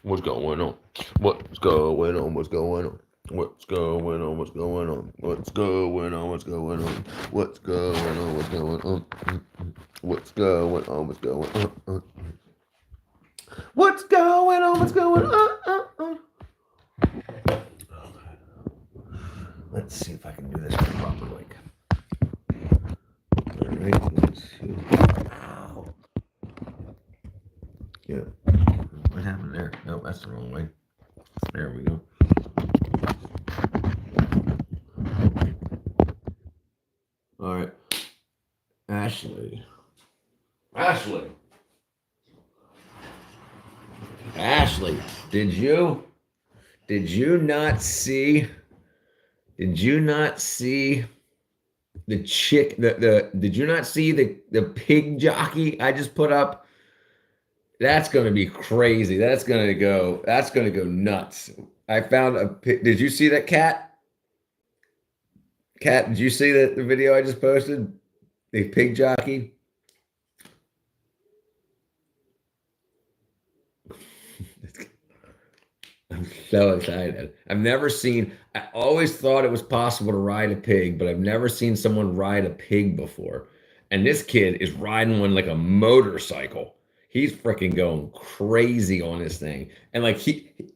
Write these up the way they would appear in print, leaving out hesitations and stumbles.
What's going on? What's going on? What's going on? What's going on? What's going on? What's going on? What's going on? What's going on? What's going on? What's going on? What's going on? What's going on? What's going on? Let's see if I can do this properly. All right. Let's see. Ow. Yeah. What happened there? No, that's the wrong way. There we go. All right. Ashley. Ashley, did you not see the chick did you not see the pig jockey I just put up? That's going to be crazy. That's going to go nuts. I found a pig. Did you see that cat? Cat, did you see the video I just posted? The pig jockey? I'm so excited. I always thought it was possible to ride a pig, but I've never seen someone ride a pig before. And this kid is riding one like a motorcycle. He's freaking going crazy on this thing. And like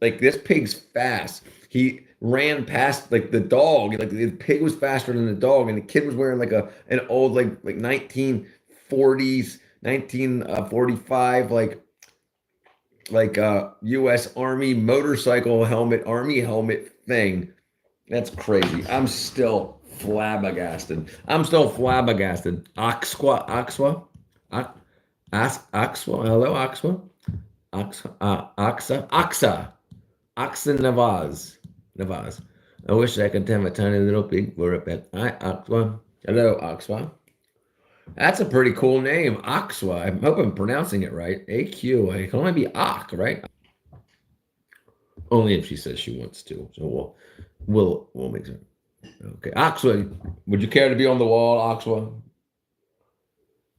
this pig's fast. He ran past like the dog. Like the pig was faster than the dog, and the kid was wearing like an old like 1940s, 1945 U.S. Army motorcycle helmet, army helmet thing. That's crazy. I'm still flabbergasted. Oxwa, hello, Oxa Navaz. I wish I could have a tiny little pig for a pet. Hi, Oxwa. Hello, Oxwa. That's a pretty cool name, Oxwa. I hope I'm pronouncing it right. AQ. It can only be Ock, right? Only if she says she wants to. So we'll make sure. Okay, Oxwa. Would you care to be on the wall, Oxwa?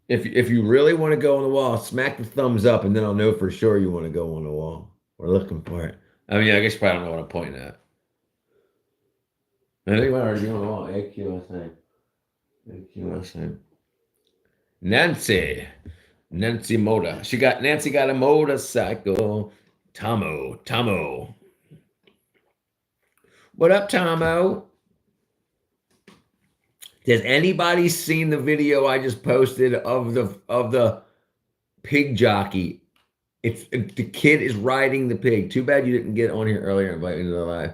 If you really want to go on the wall, smack the thumbs up, and then I'll know for sure you want to go on the wall. We're looking for it. I mean, I guess you probably don't know what I'm pointing at. I think I already be on the wall. AQSA. AQSA. Nancy Moda. Nancy got a motorcycle. Tomo. What up, Tomo? Has anybody seen the video I just posted of the pig jockey? The kid is riding the pig. Too bad you didn't get on here earlier and invite me to the live.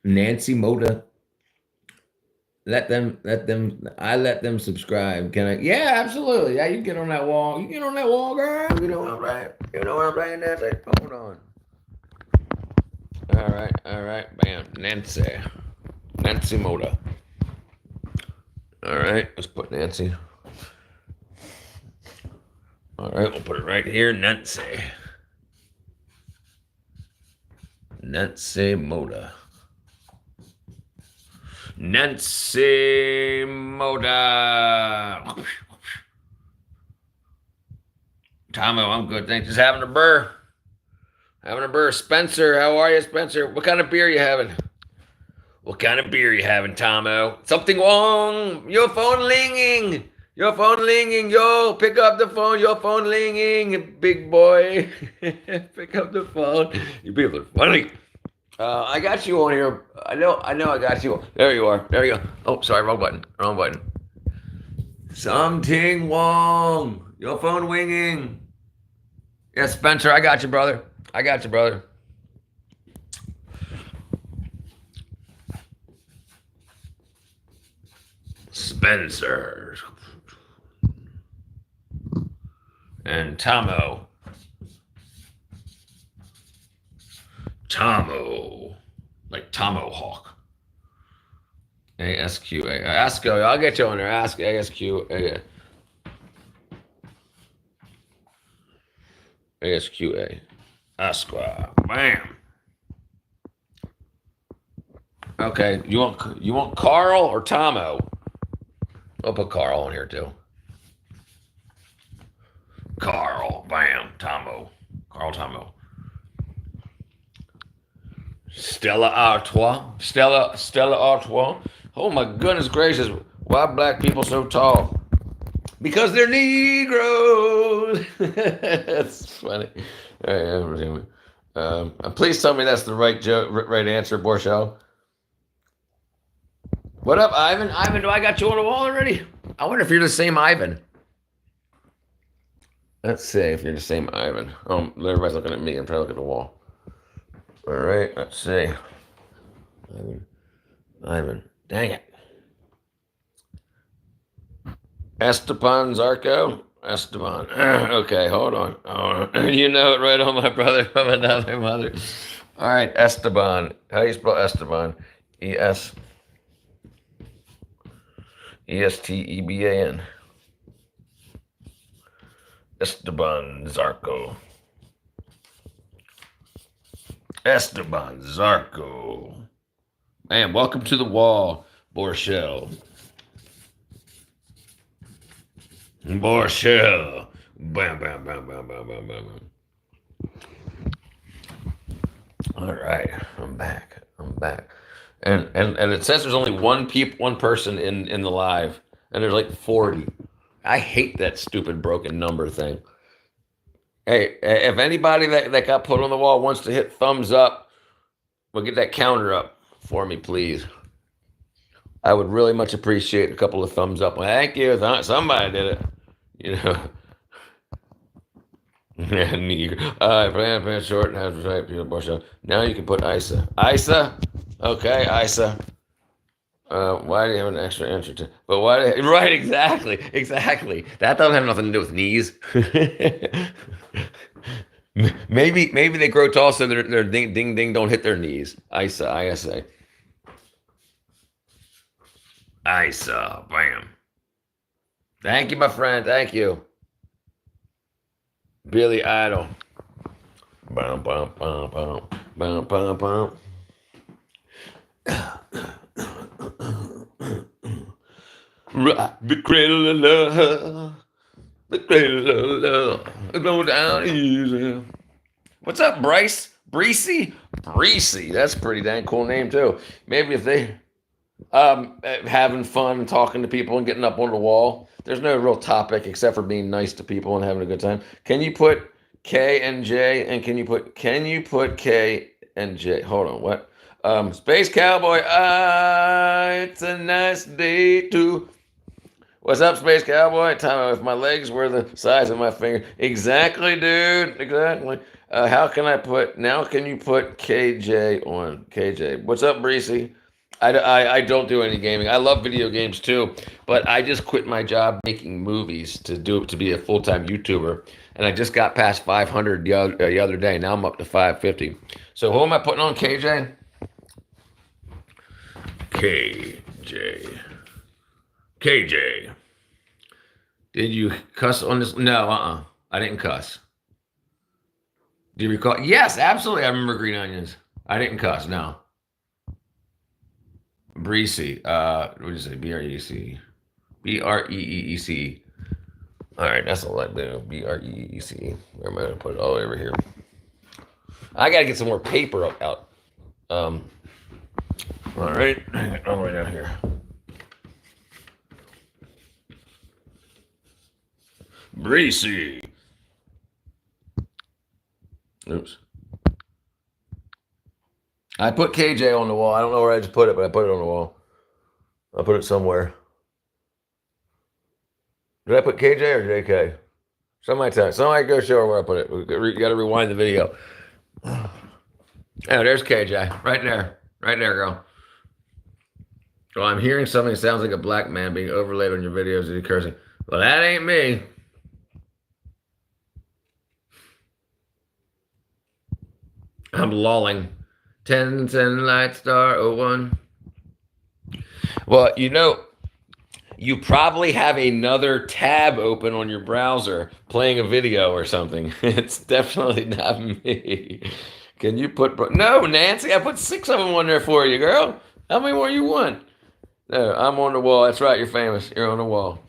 Nancy Moda. I let them subscribe. Can I? Yeah, absolutely. Yeah, you get on that wall. You get on that wall, girl. You know what I'm saying? You know what I'm saying, Nancy? Hold on. All right. Bam. Nancy Moda. All right, let's put Nancy. All right, we'll put it right here, Nancy Moda. Nancy Moda. Tomo, I'm good. Thanks. Just having a burr. Spencer, how are you, Spencer? What kind of beer you having? Tomo? Something wrong. Your phone ringing. Yo, pick up the phone. Your phone ringing, big boy. Pick up the phone. You people are funny. I got you on here. I know I got you. There you are. There you go. Oh, sorry, wrong button. Something wrong. Your phone ringing. Yeah, Spencer, I got you, brother. Spencer. And Tomo, like Tomahawk. ASQA. ASCO. I'll get you on there. Ask ASQA. ASQA. Asqua. Bam. Okay. You want Carl or Tomo? I'll put Carl on here too. Carl, bam, Tomo. Carl Tomo. Stella Artois. Stella Artois. Oh my goodness gracious. Why are black people so tall? Because they're Negroes. That's funny. All right, please tell me that's the right right answer, Borchell. What up, Ivan? Ivan, do I got you on the wall already? I wonder if you're the same Ivan. Let's see if you're the same Ivan. Everybody's looking at me. I'm trying to look at the wall. All right, let's see. Ivan. Dang it. Esteban Zarco. Esteban. Okay, hold on. You know it right on my brother from another mother. All right, Esteban. How do you spell Esteban? Esteban. Esteban Zarco. Esteban Zarco. Man, welcome to the wall, Borchell. Borchell. Bam, bam, bam, bam, bam, bam, bam, bam. All right, I'm back. And it says there's only one person in the live, and there's like 40. I hate that stupid broken number thing. Hey, if anybody that got put on the wall wants to hit thumbs up, we'll get that counter up for me, please. I would really much appreciate a couple of thumbs up. Well, thank you. Somebody did it. You know. Plan short and has right people brush up. Now you can put Isa. Isa? Okay, Isa. Why do you have an extra answer to? But why? Right, exactly. That doesn't have nothing to do with knees. maybe they grow tall so their ding don't hit their knees. Isa. Bam. Thank you, my friend. Thank you. Billy Idol. Bum, bum, bum, bum, bum, bum, bum. The cradle of love. The cradle of love. Go down easy. What's up, Bryce? Breesy? Breesy. That's a pretty dang cool name, too. Maybe if they having fun and talking to people and getting up on the wall. There's no real topic except for being nice to people and having a good time. Can you put K and J? And can you put K and J? Hold on, what? Space Cowboy. It's a nice day too. What's up, Space Cowboy? Time if my legs were the size of my finger. Exactly, dude. Exactly. How can I put now? Can you put KJ on KJ? What's up, Breesy? I don't do any gaming. I love video games too, but I just quit my job making movies to be a full-time YouTuber, and I just got past 500 the other day. Now I'm up to 550. So who am I putting on, KJ? KJ. Did you cuss on this? No, I didn't cuss. Do you recall? Yes, absolutely. I remember Green Onions. I didn't cuss. No. Breesy. What did you say? BREEC. BREEC. All right, that's all I do. BREEC. Where am I going to put it? All over here. I got to get some more paper out. All right. All the way down here. Breesy. Oops. I put KJ on the wall. I don't know where I just put it, but I put it on the wall. I put it somewhere. Did I put KJ or JK? Somebody go show her where I put it. You got to rewind the video. Oh, there's KJ. Right there, girl. Well, I'm hearing something that sounds like a black man being overlaid on your videos. Is he cursing? Well, that ain't me. I'm lolling. 10 light star 01. Well, you probably have another tab open on your browser playing a video or something. It's definitely not me. Can you put... No, Nancy, I put 6 of them on there for you, girl. How many more you want? No, I'm on the wall. That's right, you're famous. You're on the wall.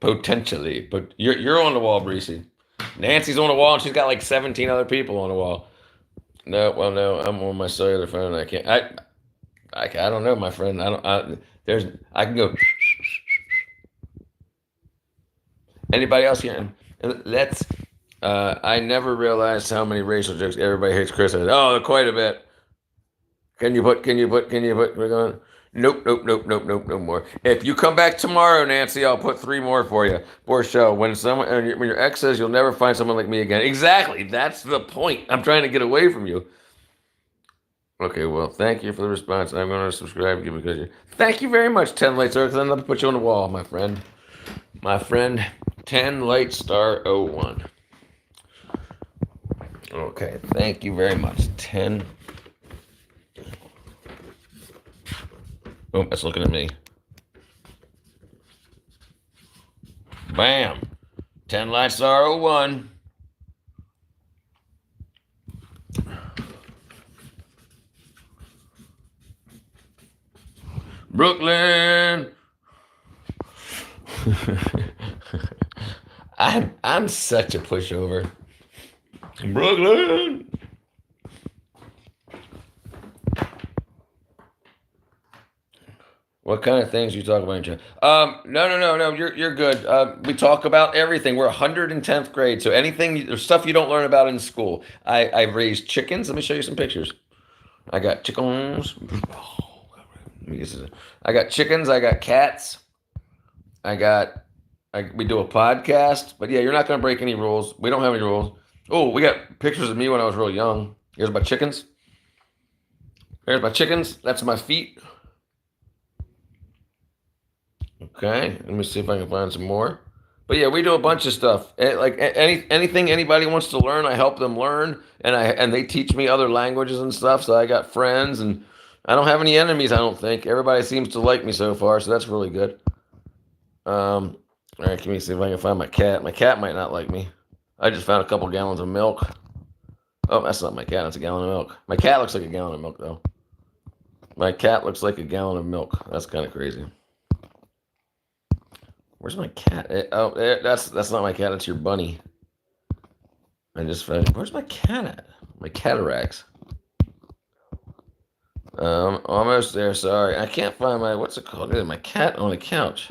Potentially, but you're on the wall, Breezy. Nancy's on the wall, and she's got like 17 other people on the wall. No, well, no, I'm on my cellular phone. I can't. I don't know, my friend. I don't. There's. I can go. Anybody else here? And let's. I never realized how many racial jokes everybody hates Chris. Oh, quite a bit. Can you put? Can you put? Can you put? We're going. Nope, nope, nope, nope, nope, no more. If you come back tomorrow, Nancy, I'll put 3 more for you. For show. When your ex says you'll never find someone like me again. Exactly. That's the point. I'm trying to get away from you. Okay, well, thank you for the response. I'm going to subscribe to you because you. Thank you very much, 10 Light Star, because I'm going to put you on the wall, my friend. My friend, 10 Light Star 01. Okay, thank you very much. 10. Oh, that's looking at me. Bam. 10 Light Star 01. Brooklyn. I'm such a pushover. Brooklyn. What kind of things you talk about in chat? No. You're good. We talk about everything. We're 110th grade, so anything, there's stuff you don't learn about in school. I've raised chickens. Let me show you some pictures. I got chickens. I got chickens. I got cats. We do a podcast. But yeah, you're not gonna break any rules. We don't have any rules. Oh, we got pictures of me when I was real young. Here's my chickens. Here's my chickens. That's my feet. Okay, let me see if I can find some more. But yeah, we do a bunch of stuff. Like anything anybody wants to learn, I help them learn, and they teach me other languages and stuff. So I got friends, and I don't have any enemies. I don't think everybody seems to like me so far, so that's really good. All right, let me see if I can find my cat. My cat might not like me. I just found a couple gallons of milk. Oh, that's not my cat. That's a gallon of milk. My cat looks like a gallon of milk, though. My cat looks like a gallon of milk. That's kind of crazy. Where's my cat? That's not my cat. It's your bunny. I just found. Where's my cat at? My cataracts. Almost there. Sorry, I can't find my. What's it called? My cat on the couch.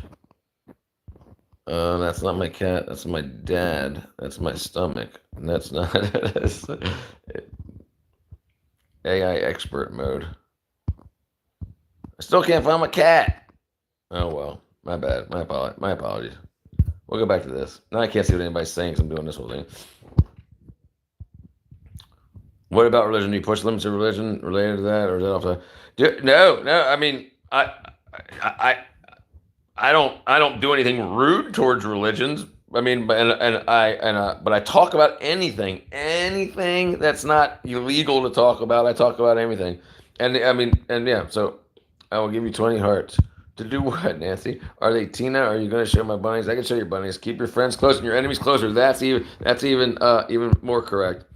That's not my cat. That's my dad. That's my stomach. And that's not. That's AI expert mode. I still can't find my cat. Oh well. My bad. My apologies. We'll go back to this. Now I can't see what anybody's saying because I'm doing this whole thing. What about religion? Do you push limits of religion related to that, or is that off the? No. I mean, I don't do anything rude towards religions. I mean, but I talk about anything that's not illegal to talk about. I talk about anything, and I mean, and yeah. So I will give you 20 hearts. To do what, Nancy? Are they Tina? Are you going to show my bunnies? I can show your bunnies. Keep your friends close and your enemies closer. That's even more correct.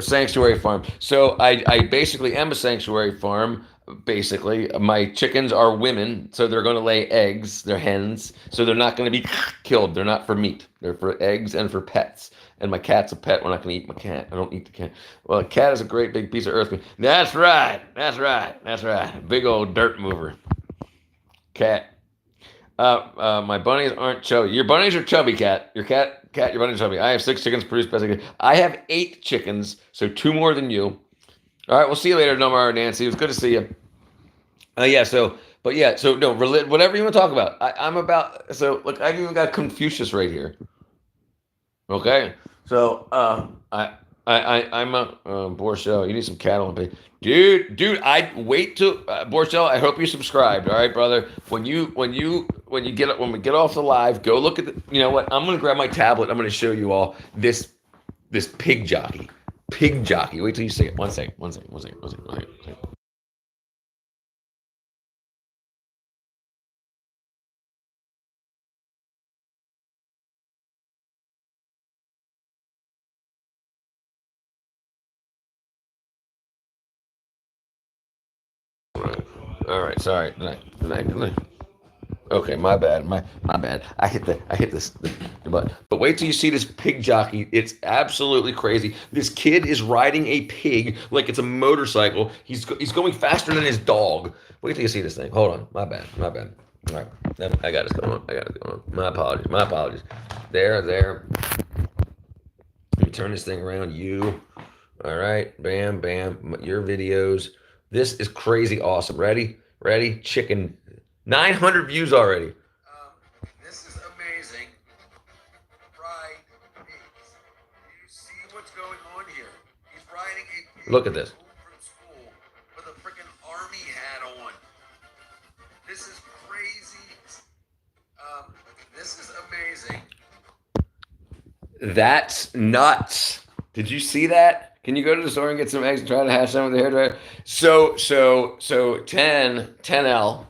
Sanctuary farm. So I basically am a sanctuary farm. Basically, my chickens are women, so they're going to lay eggs. They're hens, so they're not going to be killed. They're not for meat. They're for eggs and for pets. And my cat's a pet. We're not going to eat my cat. I don't eat the cat. Well, a cat is a great big piece of earth. That's right. Big old dirt mover. Cat. My bunnies aren't chubby. Your bunnies are chubby, cat. Your bunnies are chubby. I have 6 chickens produced best I can. I have 8 chickens, so 2 more than you. All right, we'll see you later, Nomar Nancy. It was good to see you. No, whatever you want to talk about. I'm about. So look, I've even got Confucius right here. Okay, so I'm a Borchell. You need some cattle and pay. Dude. I wait till Borchell. I hope you subscribed. All right, brother. When we get off the live, go look at the. You know what? I'm gonna grab my tablet. I'm gonna show you all this pig jockey. Pig jockey. Wait till you see it. One second. All right. Sorry. Good night. Okay, my bad. My bad. I hit the button. But wait till you see this pig jockey. It's absolutely crazy. This kid is riding a pig like it's a motorcycle. He's going faster than his dog. Wait till you see this thing. Hold on. My bad. My bad. All right. I got this going on. I got it going on. My apologies. My apologies. There, there. Let me turn this thing around. You. All right. Bam, bam. Your videos. This is crazy awesome. Ready? Ready? Chicken. 900 views already. This is amazing. Fried pigs. Do you see what's going on here? He's riding a pig. Look at this. From school with a freaking army hat on. This is crazy. This is amazing. That's nuts. Did you see that? Can you go to the store and get some eggs and try to hash them with the hairdryer? So 10L.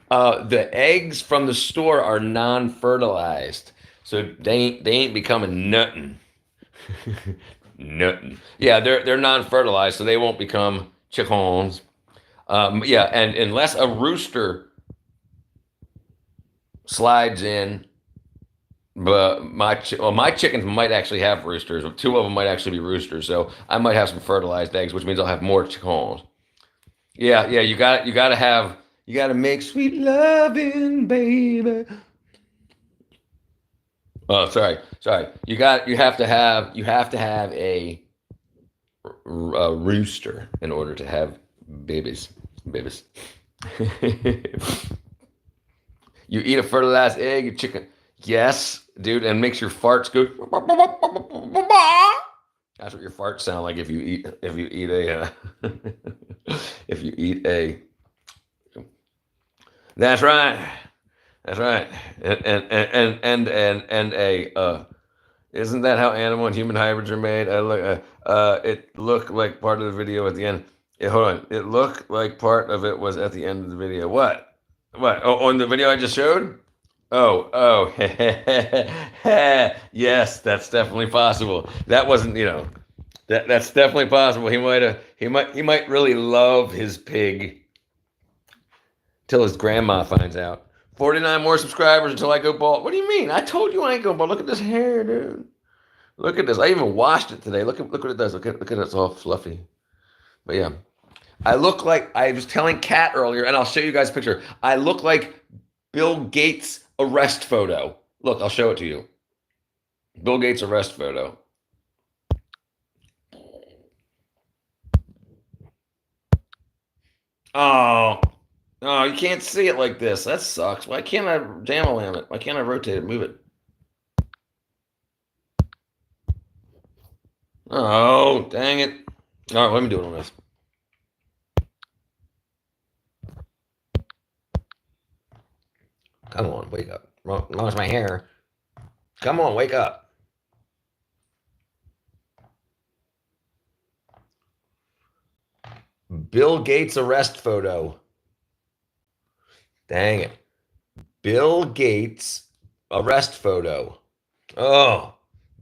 The eggs from the store are non-fertilized, so they ain't becoming nothing. Nothing. Yeah, they're non-fertilized, so they won't become chickens. Yeah, and unless a rooster slides in, but my chickens might actually have roosters. Two of them might actually be roosters, so I might have some fertilized eggs, which means I'll have more chickens. Yeah, yeah, you gotta make sweet loving, baby. Oh, sorry. You have to have a rooster in order to have babies. You eat a fertilized egg, a chicken. Yes, dude, and makes your farts go. That's what your farts sound like if you eat a if you eat a. That's right. That's right. And a isn't that how animal and human hybrids are made? It looked like part of the video at the end. Hold on. It looked like part of it was at the end of the video. What? Oh, on the video I just showed? Oh. Yes, that's definitely possible. That wasn't, that's definitely possible. He might really love his pig till his grandma finds out. 49 more subscribers until I go bald. What do you mean? I told you I ain't going bald. Look at this hair, dude. Look at this. I even washed it today. Look what it does. Look at it. It's all fluffy. But yeah, I look like, I was telling Kat earlier, and I'll show you guys a picture. I look like Bill Gates' arrest photo. Look, I'll show it to you. Bill Gates' arrest photo. Oh, you can't see it like this. That sucks. Why can't I jam it? Why can't I rotate it, move it? Oh, dang it. All right, let me do it on this. Come on, wake up. Lost my hair. Come on, wake up. Bill Gates arrest photo. Dang it. Bill Gates arrest photo. Oh,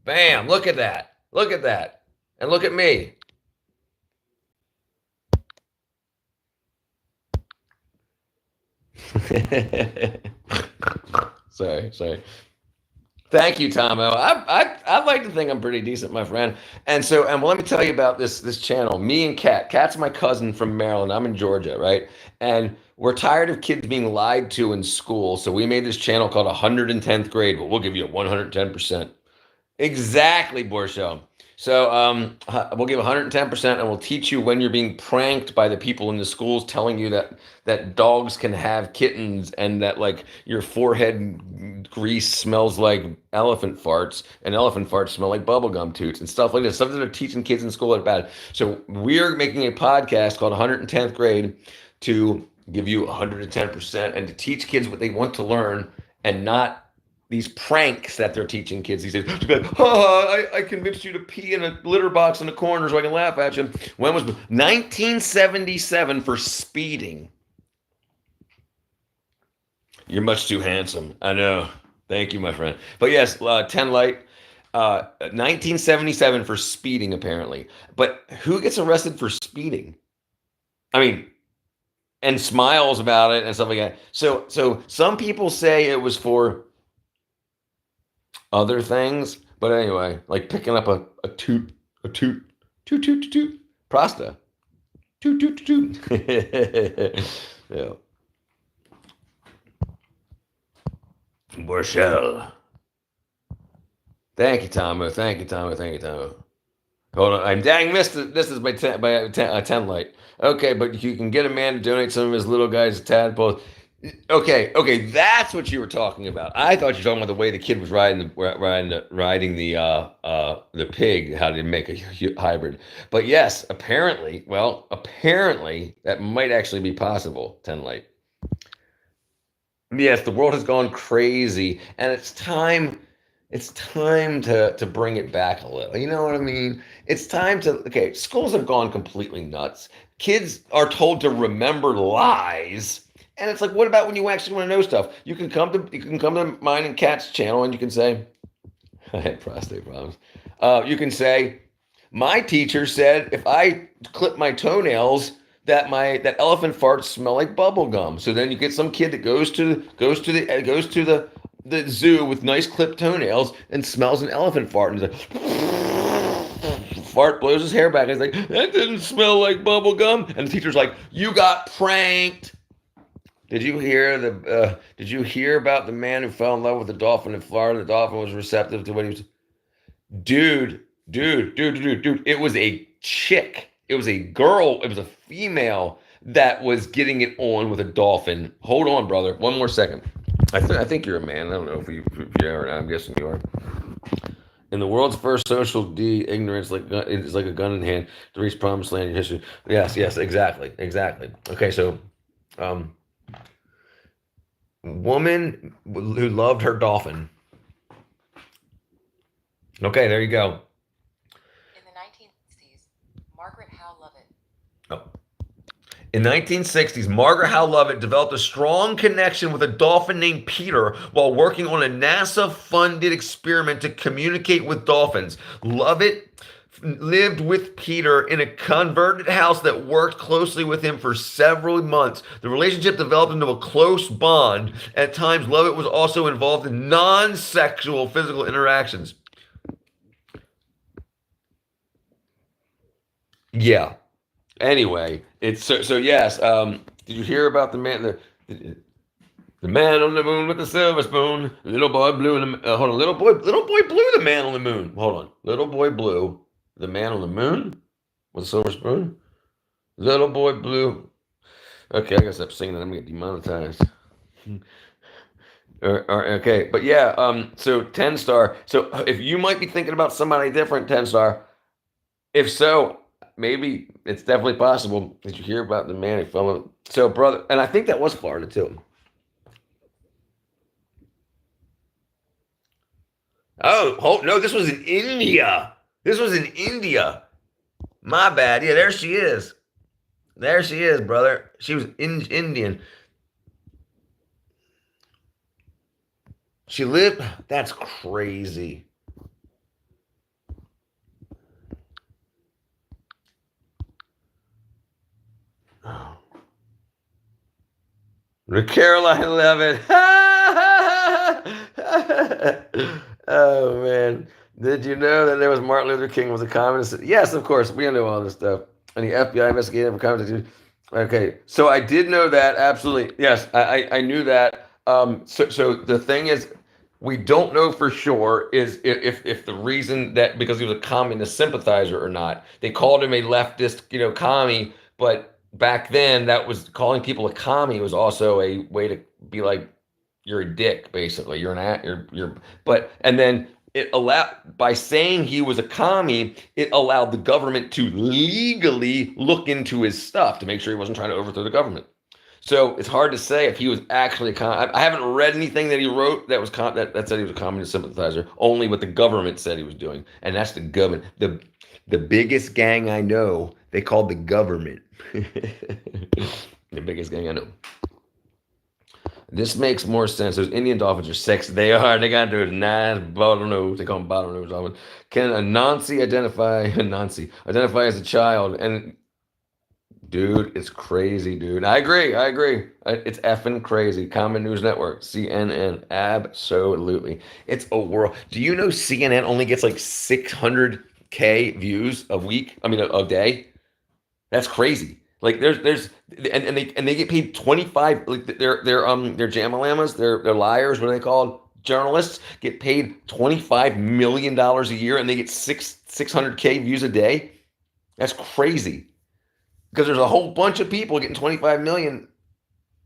bam. Look at that. Look at that. And look at me. Sorry. Thank you, Tomo. I like to think I'm pretty decent, my friend. And let me tell you about this channel. Me and Kat. Kat's my cousin from Maryland. I'm in Georgia, right? And we're tired of kids being lied to in school, so we made this channel called 110th Grade. But we'll give you a 110%. Exactly, Borsho. So we'll give 110%, and we'll teach you when you're being pranked by the people in the schools telling you that dogs can have kittens and that like your forehead grease smells like elephant farts and elephant farts smell like bubblegum toots and stuff like this. Stuff that they're teaching kids in school are bad. So we're making a podcast called 110th Grade to give you 110% and to teach kids what they want to learn and not these pranks that they're teaching kids these days. I convinced you to pee in a litter box in the corner so I can laugh at you. When was 1977 for speeding? You're much too handsome. I know. Thank you, my friend. But yes, 10 light. 1977 for speeding, apparently. But who gets arrested for speeding? I mean, and smiles about it and stuff like that. So some people say it was for other things, but anyway, like picking up a toot, a toot, toot, toot, toot, toot, Prosta, toot, toot, toot, toot. Yeah. Borchelle. Thank you, Tomo. Thank you, Tomo. Thank you, Tomo. Hold on. I'm dang missed it. This is by 10 light. Okay, but you can get a man to donate some of his little guys tadpoles. Okay, that's what you were talking about. I thought you were talking about the way the kid was riding the pig, how to make a hybrid. But yes, apparently that might actually be possible. 10 light. Yes, the world has gone crazy, and it's time. It's time to bring it back a little. You know what I mean? It's time to. Okay, schools have gone completely nuts. Kids are told to remember lies, and it's like, what about when you actually want to know stuff? You can come to mine and Cat's channel, and you can say, I had prostate problems. You can say, my teacher said if I clip my toenails, that elephant farts smell like bubble gum. So then you get some kid that goes to the zoo with nice clipped toenails and smells an elephant fart and he's like, fart, blows his hair back and he's like, that didn't smell like bubble gum. And the teacher's like, you got pranked. Did you hear about the man who fell in love with a dolphin in Florida? The dolphin was receptive to what he was. Dude. It was a chick. It was a girl. It was a female that was getting it on with a dolphin. Hold on, brother. One more second. I think you're a man. I don't know if you are. I'm guessing you are. In the world's first social D, ignorance is like a gun in hand to reach promised land in history. Yes, exactly. Okay, so, woman who loved her dolphin. Okay, there you go. In the 1960s, Margaret Howe Lovett. Oh. In 1960s, Margaret Howe Lovett developed a strong connection with a dolphin named Peter while working on a NASA-funded experiment to communicate with dolphins. Lovett lived with Peter in a converted house that worked closely with him for several months. The relationship developed into a close bond. At times, Lovett was also involved in non-sexual physical interactions. Yeah. Anyway, it's so yes. Did you hear about the man on the moon with the silver spoon? Little boy blue hold on, little boy blue, the man on the moon. Hold on, little boy blue, the man on the moon with a silver spoon. Little boy blue. Okay, I gotta stop singing that. I'm gonna get demonetized. Okay, but yeah. So 10 star. So if you might be thinking about somebody different, 10 star. If so, maybe it's definitely possible. Did you hear about the man who fell in? So, brother, and I think that was Florida too. Oh, no, this was in India. My bad. Yeah, there she is. Brother. She was Indian. She lived. That's crazy. The Carolina Levitt. Oh man. Did you know that there was Martin Luther King was a communist? Yes, of course. We know all this stuff. And the FBI investigated for communist. Okay. So I did know that. Absolutely. Yes, I knew that. So the thing is, we don't know for sure is if the reason that because he was a communist sympathizer or not. They called him a leftist, commie, but back then that was calling people a commie was also a way to be like you're a dick, basically. But and then it allowed by saying he was a commie, it allowed the government to legally look into his stuff to make sure he wasn't trying to overthrow the government. So it's hard to say if he was actually I haven't read anything that he wrote that was that said he was a communist sympathizer. Only what the government said he was doing, and that's the government. The biggest gang I know, they called the government. The biggest gang I know. This makes more sense. Those Indian dolphins are sexy. They are. They got those nice bottlenose. They call them bottlenose dolphins. Can a Nancy identify as a child? And Dude, it's crazy, dude. I agree. I agree. It's effing crazy. Common News Network, CNN, absolutely. It's a world. Do you know CNN only gets like 600K views a week? I mean, a day. That's crazy. Like there's and they get paid 25. Like they're jamalamas. They're liars. What are they called? Journalists get paid $25 million a year, and they get 600K views a day. That's crazy because there's a whole bunch of people getting 25 million.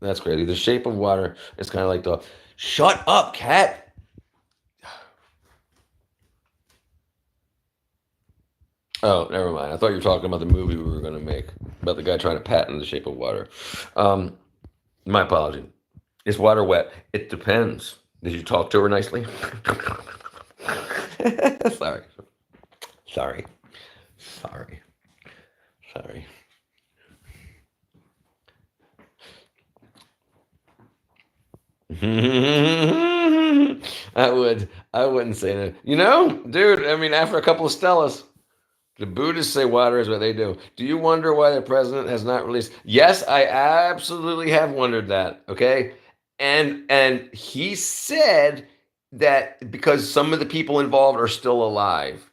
That's crazy. The Shape of Water is kind of like the shut up, cat. Oh, never mind. I thought you were talking about the movie we were going to make about the guy trying to patent The Shape of Water. My apology. Is water wet? It depends. Did you talk to her nicely? Sorry. Sorry. Sorry. Sorry. I wouldn't say that. You know, dude, I mean, after a couple of Stellas, the Buddhists say water is what they do. Do you wonder why the president has not released? Yes, I absolutely have wondered that. Okay. And he said that because some of the people involved are still alive.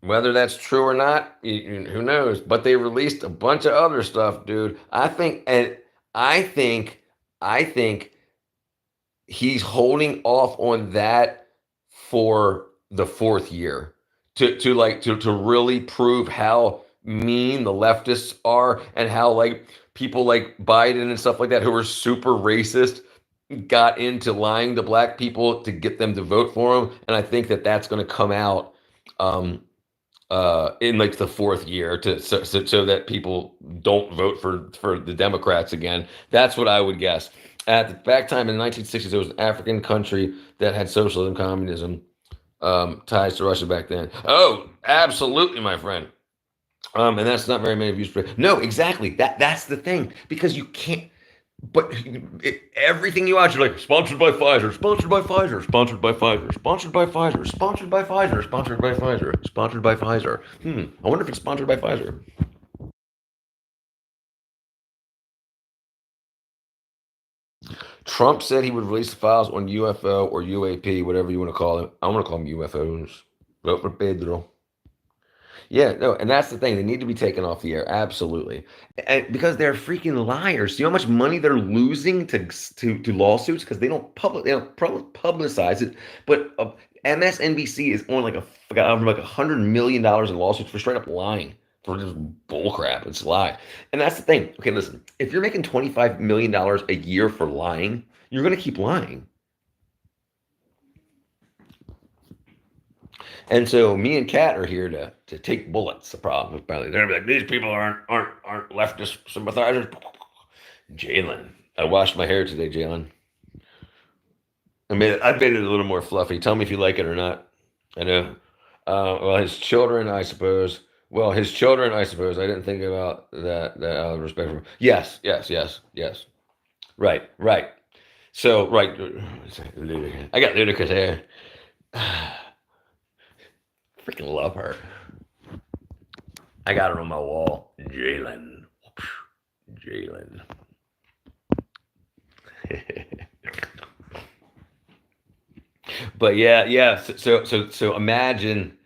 Whether that's true or not, who knows? But they released a bunch of other stuff, dude. I think, I think he's holding off on that for the fourth year to really prove how mean the leftists are and how like people like Biden and stuff like that who are super racist got into lying to black people to get them to vote for him. And I think that that's going to come out in like the fourth year so that people don't vote for the Democrats again. That's what I would guess. At the back time in the 1960s, there was an African country that had socialism, communism, ties to Russia back then. Oh, absolutely, my friend. And that's not very many views. No, exactly. That's the thing because you can't. But everything you watch, you're like sponsored by Pfizer, sponsored by Pfizer, sponsored by Pfizer, sponsored by Pfizer, sponsored by Pfizer, sponsored by Pfizer, sponsored by Pfizer. I wonder if it's sponsored by Pfizer. Trump said he would release the files on UFO or UAP, whatever you want to call it. I want to call them UFOs. Vote for Pedro. Yeah, no, and that's the thing. They need to be taken off the air, absolutely, and because they're freaking liars. See how much money they're losing to lawsuits because they don't publicize it. But MSNBC is on like $100 million in lawsuits for straight up lying for just bullcrap. It's lies, and that's the thing. Okay, listen, if you're making $25 million a year for lying, you're going to keep lying. And so me and Kat are here to take bullets. The problem with Bradley, they're gonna be like, these people aren't leftist sympathizers. Jalen, I washed my hair today, Jalen. I made it a little more fluffy. Tell me if you like it or not. I know. Well, his children, I suppose. Well, his children, I suppose. I didn't think about that. That out of respect for him. Yes, yes, yes, yes. Right, right. So, right. I got ludicrous hair. Freaking love her. I got her on my wall. Jalen. Jalen. But yeah. So imagine,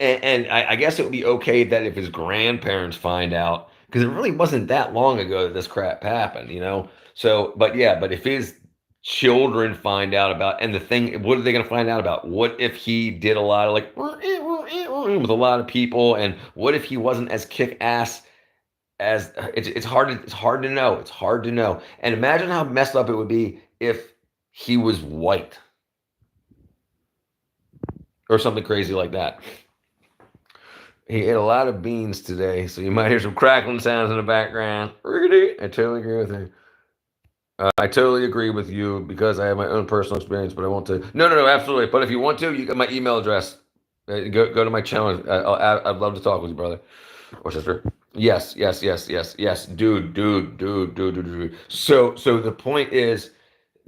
and I guess it would be okay that if his grandparents find out, because it really wasn't that long ago that this crap happened, you know. So, but if his children find out about, and the thing, what are they going to find out about? What if he did a lot of like with a lot of people, and what if he wasn't as kick ass as it's hard to know. It's hard to know. And imagine how messed up it would be if he was white or something crazy like that. He ate a lot of beans today, so you might hear some crackling sounds in the background. I totally agree with you. I totally agree with you because I have my own personal experience, but I won't tell you. No, absolutely. But if you want to, you got my email address. Go to my channel. I'd love to talk with you, brother or sister. Yes. Dude. So the point is,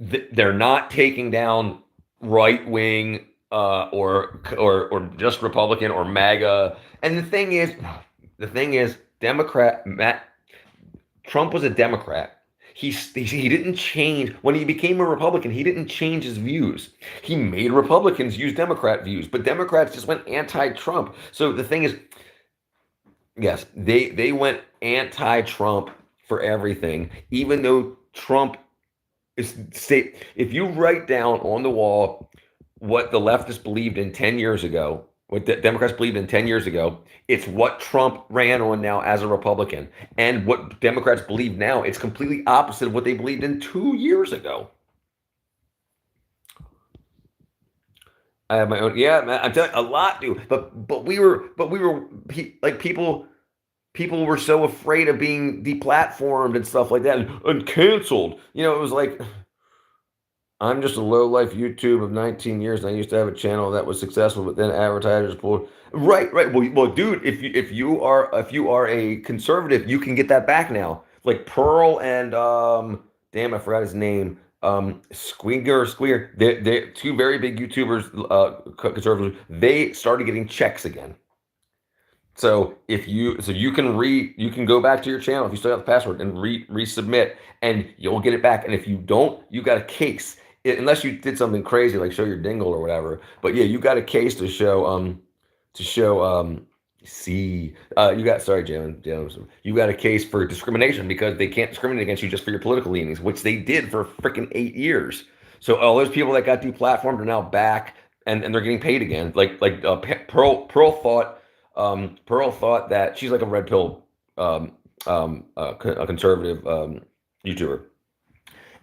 they're not taking down right wing or just Republican or MAGA. And the thing is, Trump was a Democrat. He didn't change when he became a Republican. He didn't change his views. He made Republicans use Democrat views, but Democrats just went anti-Trump. So the thing is, yes, they went anti-Trump for everything, even though Trump is state. If you write down on the wall what the leftists believed in 10 years ago, what the Democrats believed in 10 years ago, it's what Trump ran on now as a Republican. And what Democrats believe now, it's completely opposite of what they believed in 2 years ago. I have my own, yeah, man, I'm telling you, a lot do. But we were like people were so afraid of being deplatformed and stuff like that and canceled. You know, it was like, I'm just a low-life YouTube of 19 years, and I used to have a channel that was successful, but then advertisers pulled. Right. Well, dude, if you are a conservative, you can get that back now. Like Pearl and damn, I forgot his name. Squeaker. They're two very big YouTubers, conservatives. They started getting checks again. So you can go back to your channel if you still have the password and resubmit, and you'll get it back. And if you don't, you got a case. Unless you did something crazy like show your dingle or whatever. But yeah, you got a case to show you got, sorry, Jalen, you got a case for discrimination because they can't discriminate against you just for your political leanings, which they did for freaking 8 years. So all those people that got deplatformed are now back and they're getting paid again. Like Pearl thought that she's like a red pill a conservative YouTuber.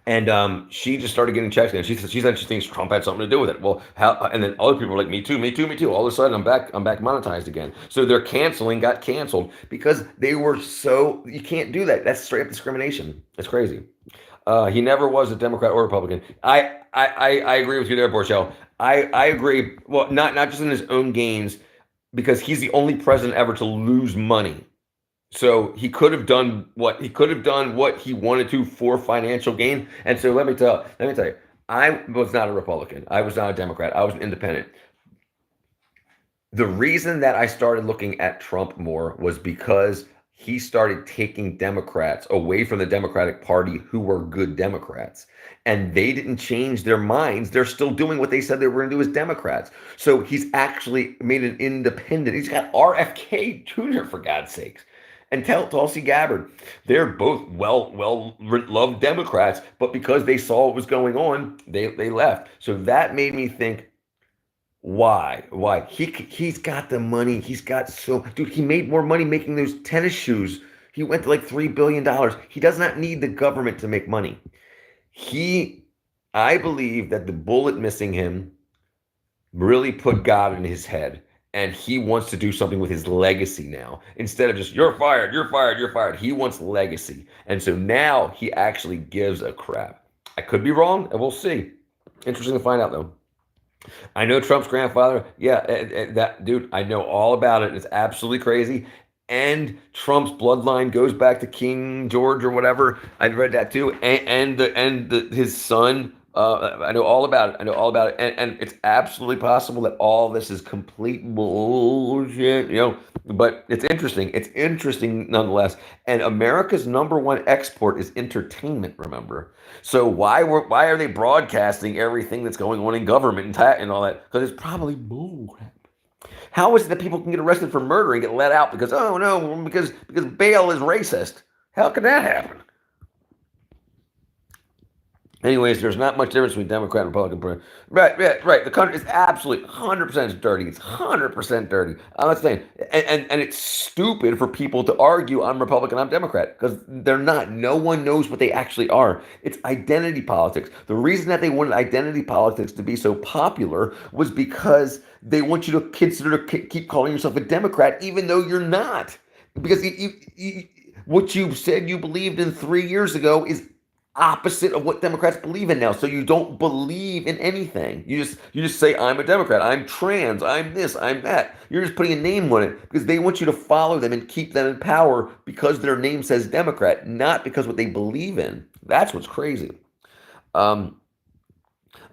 And she just started getting checks, and she said she thinks Trump had something to do with it. Well, how? And then other people were like, me too. All of a sudden, I'm back monetized again. So their canceling got canceled because they were so. You can't do that. That's straight up discrimination. It's crazy. He never was a Democrat or Republican. I agree with you there, Borchell. I agree. Well, not just in his own gains, because he's the only president ever to lose money. So he could have done what he wanted to for financial gain. And so let me tell you, I was not a Republican. I was not a Democrat. I was an independent. The reason that I started looking at Trump more was because he started taking Democrats away from the Democratic Party who were good Democrats. And they didn't change their minds. They're still doing what they said they were going to do as Democrats. So he's actually made an independent. He's got RFK Jr., for God's sakes. And Tulsi Gabbard, they're both well-loved Democrats, but because they saw what was going on, they left. So that made me think, why? He's got the money. Dude, he made more money making those tennis shoes. He went to like $3 billion. He does not need the government to make money. I believe that the bullet missing him really put God in his head. And he wants to do something with his legacy now. Instead of just, you're fired. He wants legacy. And so now he actually gives a crap. I could be wrong, and we'll see. Interesting to find out, though. I know Trump's grandfather. Yeah, that dude, I know all about it. It's absolutely crazy. And Trump's bloodline goes back to King George or whatever. I read that too. And his son. I know all about it. And it's absolutely possible that all this is complete bullshit, but it's interesting. It's interesting nonetheless. And America's number one export is entertainment, remember? So why are they broadcasting everything that's going on in government and all that? Because it's probably bullcrap. How is it that people can get arrested for murder and get let out because bail is racist? How could that happen? Anyways, there's not much difference between Democrat and Republican. Right. The country is absolutely 100% dirty. It's 100% dirty. I'm not saying, and it's stupid for people to argue I'm Republican, I'm Democrat, because they're not. No one knows what they actually are. It's identity politics. The reason that they wanted identity politics to be so popular was because they want you to consider to keep calling yourself a Democrat, even though you're not. Because what you said you believed in 3 years ago is opposite of what Democrats believe in now. So you don't believe in anything. You just say, I'm a Democrat, I'm trans, I'm this, I'm that. You're just putting a name on it because they want you to follow them and keep them in power because their name says Democrat, not because what they believe in. That's what's crazy.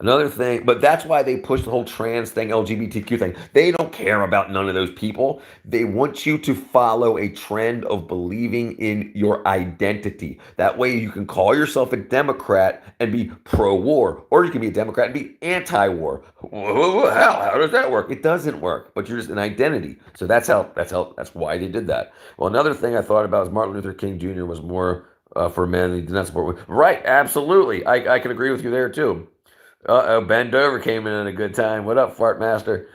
Another thing, but that's why they push the whole trans thing, LGBTQ thing. They don't care about none of those people. They want you to follow a trend of believing in your identity. That way you can call yourself a Democrat and be pro-war, or you can be a Democrat and be anti-war. How does that work? It doesn't work, but you're just an identity. So that's why they did that. Well, another thing I thought about is Martin Luther King Jr. was more for men. He did not support women. Right, absolutely. I can agree with you there too. Ben Dover came in at a good time. What up, Fart Master?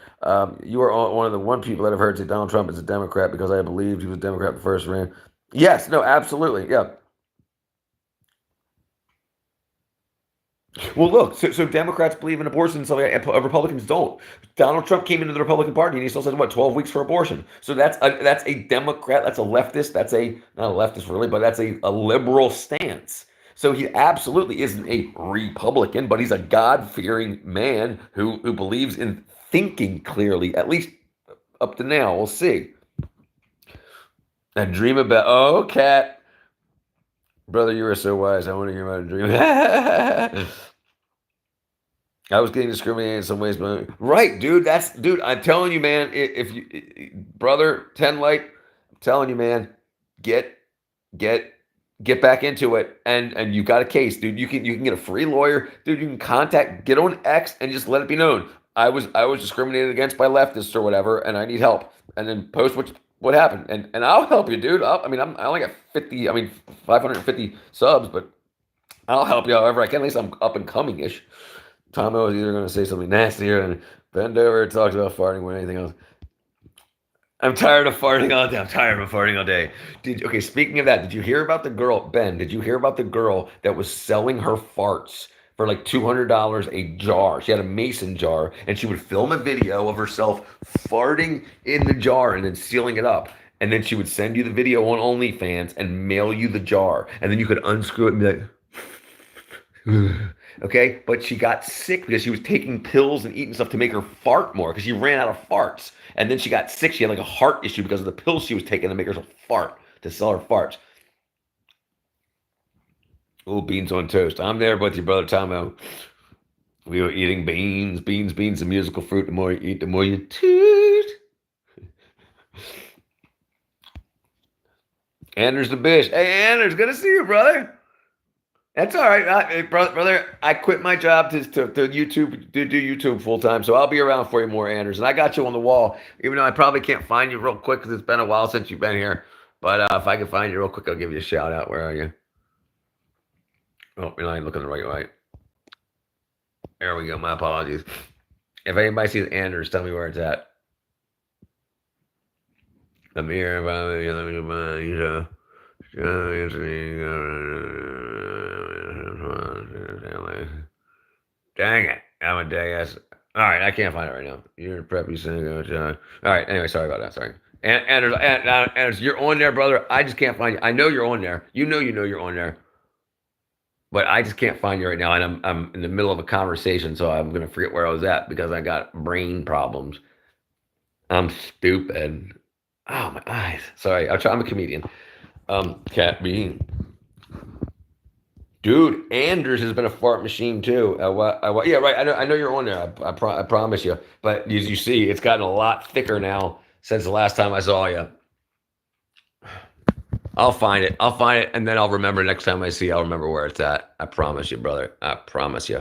You are one of the one people that I've heard say Donald Trump is a Democrat because I believed he was a Democrat the first ran. Yes, no, absolutely, yeah. Well, look, so Democrats believe in abortion, and stuff like that, and Republicans don't. Donald Trump came into the Republican Party, and he still said, "What, 12 weeks for abortion?" So that's a Democrat, that's a leftist, that's a not a leftist really, but that's a liberal stance. So he absolutely isn't a Republican, but he's a God-fearing man who believes in thinking clearly, at least up to now. We'll see. I dream about Cat. Brother, you are so wise. I want to hear about a dream. I was getting discriminated in some ways, but right, dude. I'm telling you, man. If you, brother, 10 light, I'm telling you, man, get back into it, and you got a case, dude. You can get a free lawyer, dude. You can get on X and just let it be known. I was discriminated against by leftists or whatever, and I need help. And then post what happened, and I'll help you, dude. I only got 550 subs, but I'll help you however I can. At least I'm up and coming ish. Tomo is either going to say something nastier and bend over and talks about farting more than anything else. I'm tired of farting all day. Okay, speaking of that, did you hear about the girl, Ben? Did you hear about the girl that was selling her farts for like $200 a jar? She had a mason jar, and she would film a video of herself farting in the jar and then sealing it up. And then she would send you the video on OnlyFans and mail you the jar. And then you could unscrew it and be like... Okay, but she got sick because she was taking pills and eating stuff to make her fart more because she ran out of farts. And then she got sick. She had like a heart issue because of the pills she was taking to make herself fart, to sell her farts. Oh, beans on toast. I'm there with you, brother Tomo. We were eating beans, a musical fruit. The more you eat, the more you toot. Anders the Bish. Hey, Anders, good to see you, brother. That's all right, brother. I quit my job to do YouTube full time, so I'll be around for you more, Anders. And I got you on the wall, even though I probably can't find you real quick because it's been a while since you've been here. But if I can find you real quick, I'll give you a shout out. Where are you? Oh, you're not looking the right way. There we go. My apologies. If anybody sees Anders, tell me where it's at. I'm here. Dang it. I'm a day ass. All right, I can't find it right now. You're preppy saying, all right, anyway, sorry about that. Sorry. Anders, you're on there, brother. I just can't find you. I know you're on there. You know you're on there. But I just can't find you right now. And I'm in the middle of a conversation, so I'm going to forget where I was at because I got brain problems. I'm stupid. Oh, my eyes. Sorry, I'm a comedian. Cat Bean. Dude, Anders has been a fart machine too. Yeah, right. I know you're on there. I promise you. But as you see, it's gotten a lot thicker now since the last time I saw you. I'll find it, and then I'll remember next time I see you, I'll remember where it's at. I promise you, brother. I promise you.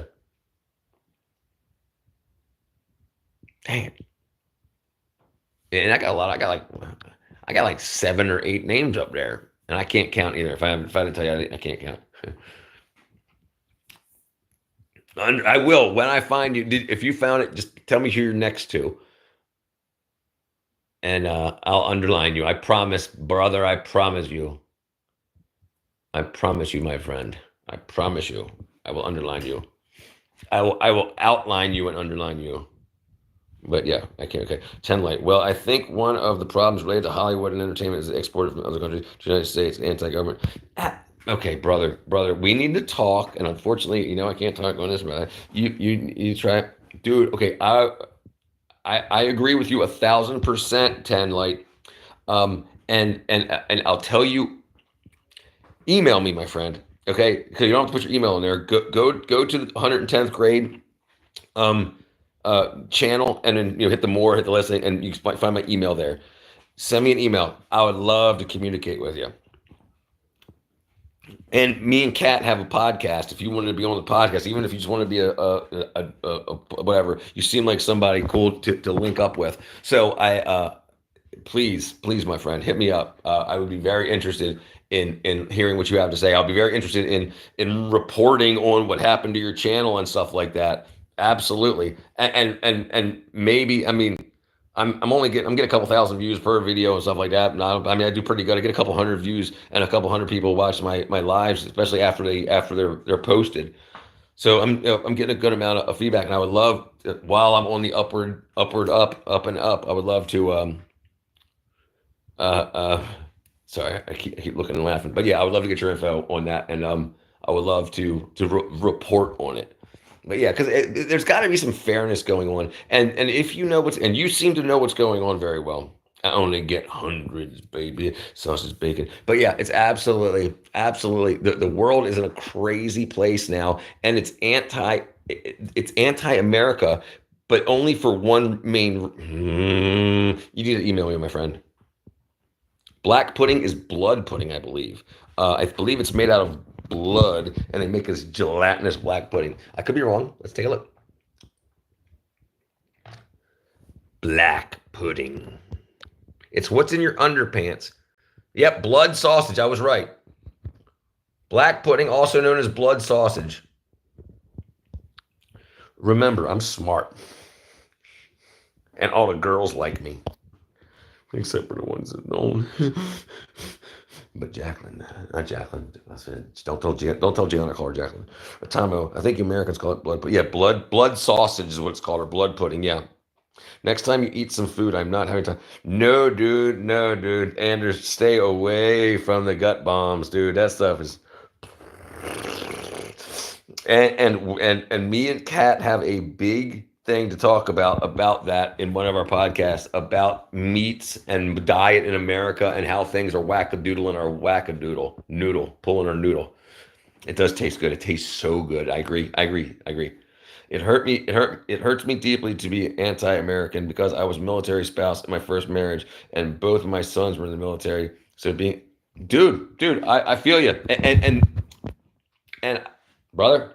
Dang it. And I got a lot. I got like 7 or 8 names up there, and I can't count either. If I didn't tell you, I can't count. I will when I find you. If you found it, just tell me who you're next to, and I'll underline you. I promise, brother. I promise you. I promise you, my friend. I promise you. I will underline you. I will outline you and underline you. But yeah, I can't. Okay, 10 light. Well, I think one of the problems related to Hollywood and entertainment is exported from other countries to the United States, anti-government. Okay, brother, we need to talk. And unfortunately, I can't talk on this, brother. You try, dude. Okay, I agree with you 1,000%, 10 light. And I'll tell you, email me, my friend. Okay, because you don't have to put your email in there. Go to the 110th grade channel, and then hit the more, hit the list, and you can find my email there. Send me an email. I would love to communicate with you. And me and Kat have a podcast. If you wanted to be on the podcast, even if you just want to be a whatever, you seem like somebody cool to link up with. So please, my friend, hit me up. I would be very interested in hearing what you have to say. I'll be very interested in reporting on what happened to your channel and stuff like that. Absolutely. And maybe, I mean, I'm getting a couple thousand views per video and stuff like that. I mean, I do pretty good. I get a couple hundred views and a couple hundred people watch my lives, especially after they're posted. So I'm getting a good amount of feedback, and I would love while I'm on the upward up and up, I would love to sorry, I keep looking and laughing, but yeah, I would love to get your info on that, and I would love to report on it. But yeah, because there's got to be some fairness going on, and if you know and you seem to know what's going on very well. I only get hundreds, baby, sausage bacon. But yeah, it's absolutely the world is in a crazy place now, and it's anti-America, but only for one main. You need to email me, my friend. Black pudding is blood pudding, I believe. I believe it's made out of blood, and they make this gelatinous black pudding. I could be wrong. Let's take a look. Black pudding. It's what's in your underpants. Yep, blood sausage. I was right. Black pudding, also known as blood sausage. Remember, I'm smart. And all the girls like me. Except for the ones that don't. But Jacqueline, not Jacqueline. I said, don't tell Gianna I call her Jacqueline. Tomo, I think Americans call it blood. But yeah, blood sausage is what it's called, or blood pudding. Yeah. Next time you eat some food, I'm not having time. No, dude. Anders, stay away from the gut bombs, dude. That stuff is. And me and Kat have a big thing to talk about that in one of our podcasts about meats and diet in America and how things are wackadoodling our pulling our noodle. It does taste good. It tastes so good. I agree. It hurts me deeply to be anti-American because I was a military spouse in my first marriage and both of my sons were in the military. So dude, I feel you. And brother,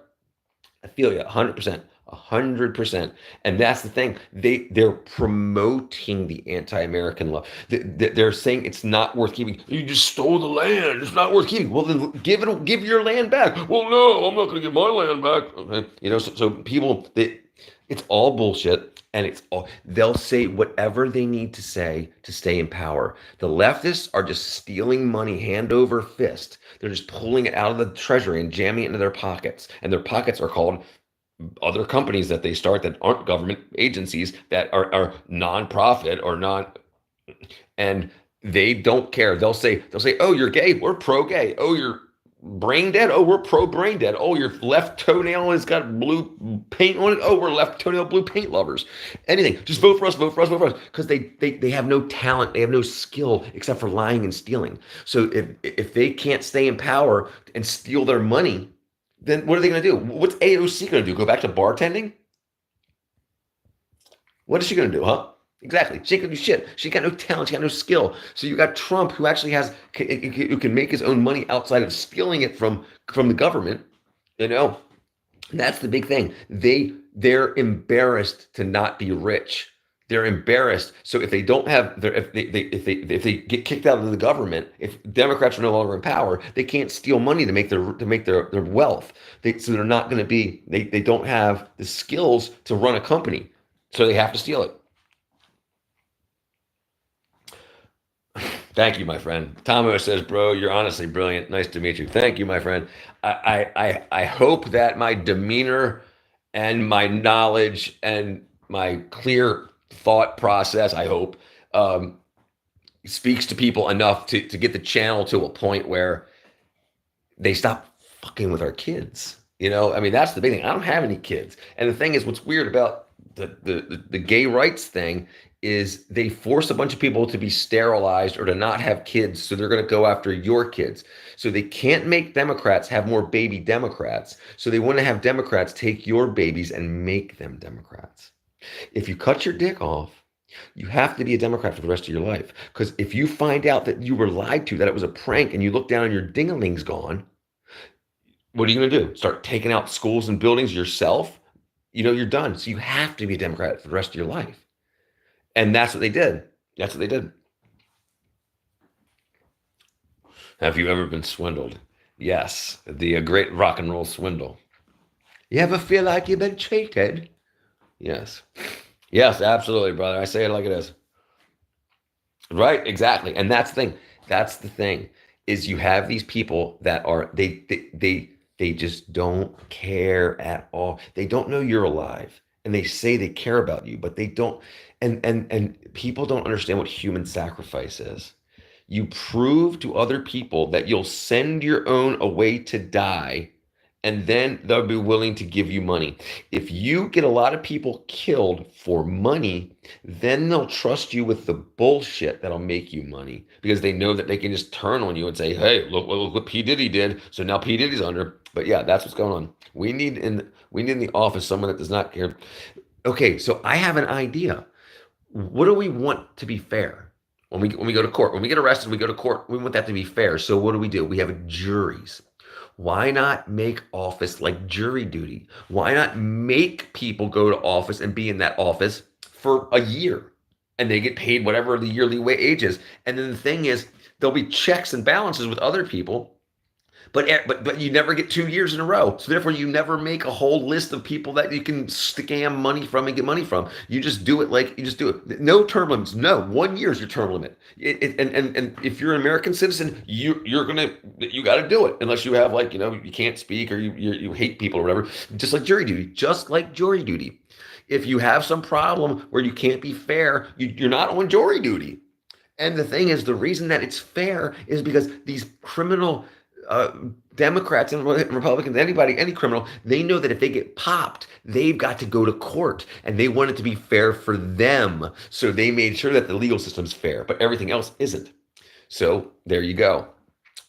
I feel you 100%. 100%. And that's the thing. They're promoting the anti-American law. They're saying it's not worth keeping. You just stole the land. It's not worth keeping. Well, then give your land back. Well, no, I'm not going to give my land back. Okay. So people, it's all bullshit. And they'll say whatever they need to say to stay in power. The leftists are just stealing money hand over fist. They're just pulling it out of the treasury and jamming it into their pockets. And their pockets are called other companies that they start that aren't government agencies, that are non-profit or not, and they don't care. They'll say, oh, you're gay, we're pro-gay. Oh, you're brain dead, oh, we're pro-brain dead. Oh, your left toenail has got blue paint on it, oh, we're left toenail blue paint lovers. Anything, just vote for us, because they have no talent, they have no skill except for lying and stealing. So if they can't stay in power and steal their money, then what are they going to do? What's AOC going to do? Go back to bartending? What is she going to do, huh? Exactly. She ain't going to do shit. She got no talent. She got no skill. So you got Trump, who actually who can make his own money outside of stealing it from the government. And that's the big thing. They're embarrassed to not be rich. They're embarrassed. So if they don't have if they get kicked out of the government, if Democrats are no longer in power, they can't steal money to make their wealth. So they're not going to be. They don't have the skills to run a company, so they have to steal it. Thank you, my friend. Tomo says, bro, you're honestly brilliant. Nice to meet you. Thank you, my friend. I hope that my demeanor and my knowledge and my clear thought process, I hope, speaks to people enough to get the channel to a point where they stop fucking with our kids. I mean, that's the big thing. I don't have any kids. And the thing is, what's weird about the gay rights thing is they force a bunch of people to be sterilized or to not have kids, so they're going to go after your kids. So they can't make Democrats have more baby Democrats. So they want to have Democrats take your babies and make them Democrats. If you cut your dick off, you have to be a Democrat for the rest of your life. Because if you find out that you were lied to, that it was a prank, and you look down and your ding-a-ling's gone, what are you going to do? Start taking out schools and buildings yourself? You're done. So you have to be a Democrat for the rest of your life. And that's what they did. That's what they did. Have you ever been swindled? Yes, the great rock and roll swindle. You ever feel like you've been cheated? Yes. Yes, absolutely, brother. I say it like it is. Right, exactly. And that's the thing. That's the thing, is you have these people that are, they just don't care at all. They don't know you're alive. And they say they care about you, but they don't. And people don't understand what human sacrifice is. You prove to other people that you'll send your own away to die, and then they'll be willing to give you money. If you get a lot of people killed for money, then they'll trust you with the bullshit that'll make you money, because they know that they can just turn on you and say, hey, look what P. Diddy did. So now P. Diddy's under. But yeah, that's what's going on. We need in the office someone that does not care. Okay, so I have an idea. What do we want to be fair? When we go to court, when we get arrested, we go to court. We want that to be fair. So what do? We have juries. Why not make office like jury duty? Why not make people go to office and be in that office for a year, and they get paid whatever the yearly wage is? And then the thing is, there'll be checks and balances with other people, but you never get 2 years in a row. So therefore, you never make a whole list of people that you can scam money from and get money from. You just do it. No term limits. No, 1 year is your term limit. And if you're an American citizen, you got to do it, unless you have you can't speak, or you hate people or whatever. Just like jury duty. If you have some problem where you can't be fair, you're not on jury duty. And the thing is, the reason that it's fair is because these criminal Democrats and Republicans, any criminal, they know that if they get popped, they've got to go to court, and they want it to be fair for them. So they made sure that the legal system's fair, but everything else isn't. So there you go.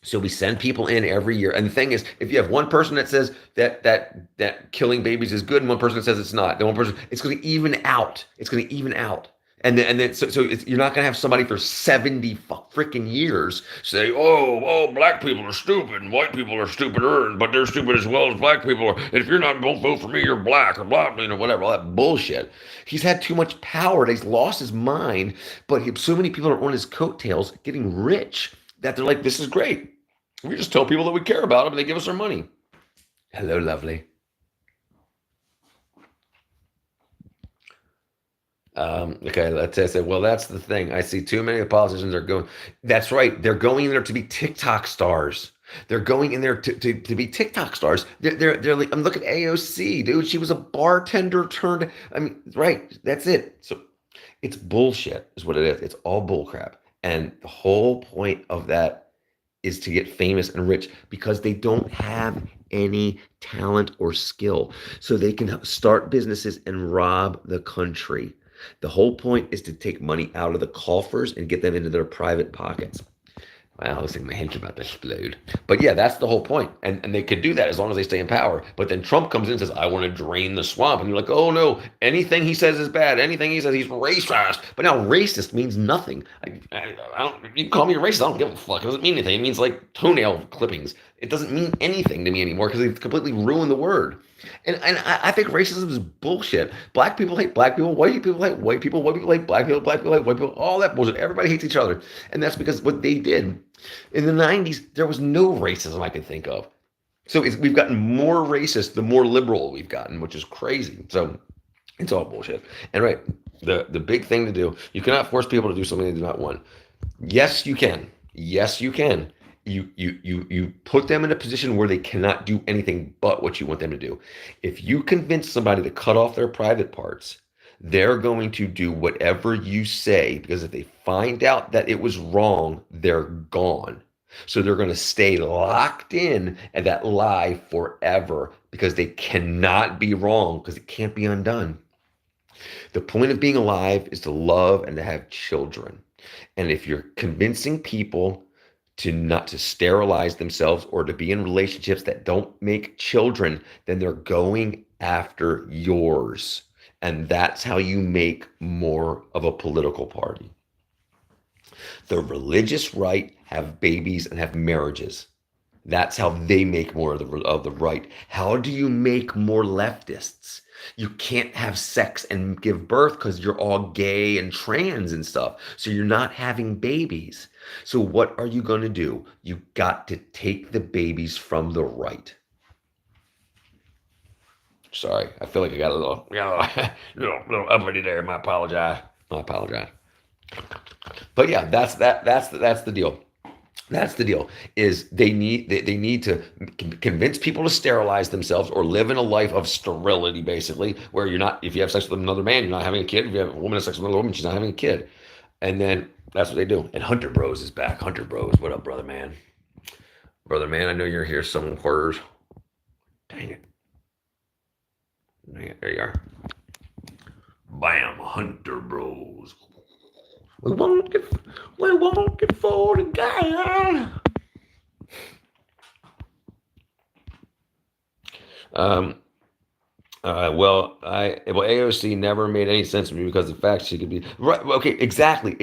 So we send people in every year. And the thing is, if you have one person that says that killing babies is good, and one person that says it's not, then one person, it's going to even out. It's going to even out. And then so you're not going to have somebody for 70 freaking years say, oh, black people are stupid and white people are stupider, but they're stupid as well as black people are. And if you're not, don't vote for me, you're black or blah, whatever, all that bullshit. He's had too much power. He's lost his mind, but so many people are on his coattails getting rich that they're like, this is great. We just tell people that we care about them, and they give us our money. Hello, lovely. Okay, let's say, well, that's the thing. I see too many politicians are going. That's right. They're going in there to be TikTok stars. They're going in there to be TikTok stars. They're like, look at AOC, dude. She was a bartender turned. Right. That's it. So it's bullshit, is what it is. It's all bullcrap. And the whole point of that is to get famous and rich, because they don't have any talent or skill. So they can start businesses and rob the country. The whole point is to take money out of the coffers and get them into their private pockets. Well, I was thinking my head's about to explode. But yeah, that's the whole point. And they could do that as long as they stay in power. But then Trump comes in and says, I want to drain the swamp. And you're like, oh no, anything he says is bad. Anything he says, he's racist. But now racist means nothing. I don't, you can call me a racist, I don't give a fuck. It doesn't mean anything. It means like toenail clippings. It doesn't mean anything to me anymore, because they've completely ruined the word. And I think racism is bullshit. Black people hate black people. White people hate white people. White people hate black people. Black people hate white people. All that bullshit. Everybody hates each other. And that's because what they did. In the 90s, there was no racism I could think of. So we've gotten more racist the more liberal we've gotten, which is crazy. So it's all bullshit. And right, the big thing to do, you cannot force people to do something they do not want. Yes, you can. Yes, you can. You put them in a position where they cannot do anything but what you want them to do. If you convince somebody to cut off their private parts, they're going to do whatever you say, because if they find out that it was wrong, they're gone. So they're going to stay locked in at that lie forever, because they cannot be wrong, because it can't be undone. The point of being alive is to love and to have children. And if you're convincing people to not to sterilize themselves or to be in relationships that don't make children, then they're going after yours. And that's how you make more of a political party. The religious right have babies and have marriages. That's how they make more of the right. How do you make more leftists? You can't have sex and give birth because you're all gay and trans and stuff. So you're not having babies. So what are you going to do? You got to take the babies from the right. Sorry, I feel like I got a little uppity there. I apologize. But yeah, that's the deal. That's the deal. Is they need to convince people to sterilize themselves or live in a life of sterility, basically, where you're not. If you have sex with another man, you're not having a kid. If you have a woman have sex with another woman, she's not having a kid. And then that's what they do. And Hunter Bros is back. Hunter Bros, what up, brother man? Brother man, I know you're here somewhere. Dang it. There you are. Bam, Hunter Bros. We won't get forward again. Well, AOC never made any sense to me because the fact she could be right. Okay, exactly.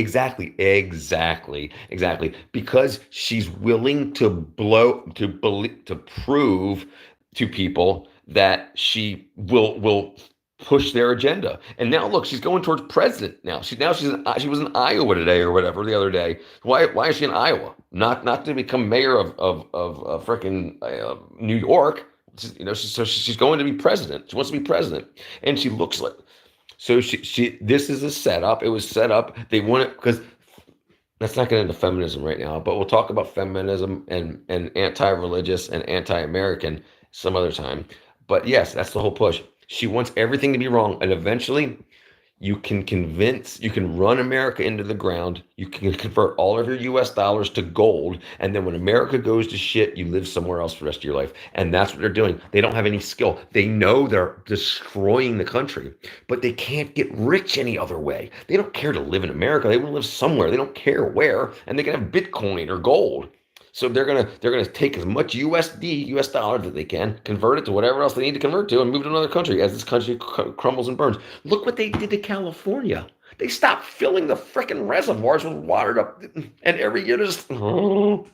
Because she's willing to prove to people that she will push their agenda. And now look, she's going towards president now. She was in Iowa today or whatever the other day. Why is she in Iowa? Not to become mayor of freaking New York. She's going to be president. She wants to be president, and she looks like. So she this is a setup. It was set up. They want it because. Let's not get into feminism right now, but we'll talk about feminism and anti-religious and anti-American some other time. But yes, that's the whole push. She wants everything to be wrong. And eventually you can run America into the ground. You can convert all of your US dollars to gold. And then when America goes to shit, you live somewhere else for the rest of your life. And that's what they're doing. They don't have any skill. They know they're destroying the country, but they can't get rich any other way. They don't care to live in America. They want to live somewhere. They don't care where. And they can have Bitcoin or gold. So they're gonna take as much US dollars that they can, convert it to whatever else they need to convert to, and move to another country as this country crumbles and burns. Look what they did to California. They stopped filling the freaking reservoirs with water up, and every year just. Do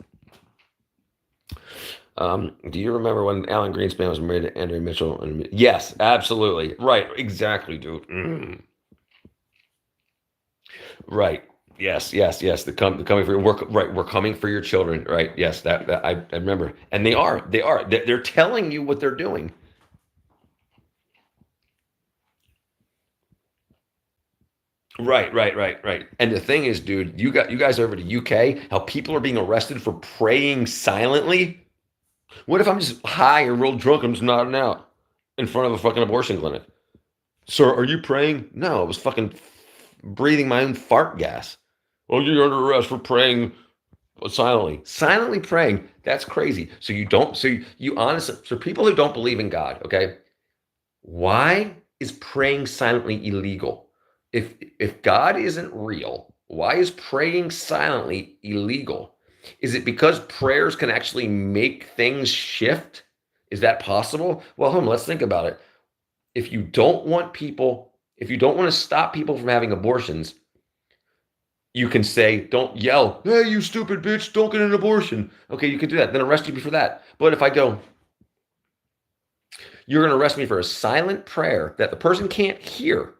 you remember when Alan Greenspan was married to Andrea Mitchell? Yes, absolutely. Right, exactly, dude. Right. Yes. The coming for your work. Right. We're coming for your children. Right. Yes. That I remember. And they're telling you what they're doing. Right. And the thing is, dude, you guys over to UK, how people are being arrested for praying silently. What if I'm just high or real drunk? I'm just nodding out in front of a fucking abortion clinic. Sir, are you praying? No, I was fucking breathing my own fart gas. Oh, you're under arrest for praying silently. Silently praying. That's crazy. So you honestly, for people who don't believe in God, okay, why is praying silently illegal? If God isn't real, why is praying silently illegal? Is it because prayers can actually make things shift? Is that possible? Well, let's think about it. If you don't want to stop people from having abortions, you can say, don't yell, hey, you stupid bitch, don't get an abortion. Okay, you can do that. Then arrest you for that. But if I go, you're going to arrest me for a silent prayer that the person can't hear,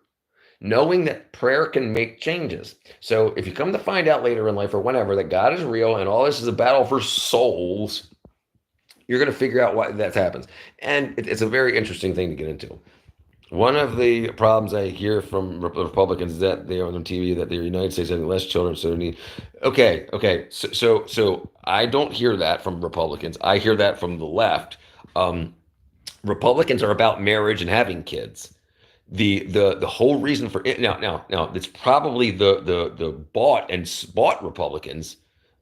knowing that prayer can make changes. So if you come to find out later in life or whenever that God is real and all this is a battle for souls, you're going to figure out why that happens. And it's a very interesting thing to get into. One of the problems I hear from Republicans is that they're on TV that the United States having less children, so they need. Okay. So I don't hear that from Republicans. I hear that from the left. Republicans are about marriage and having kids. The whole reason for it now it's probably the bought Republicans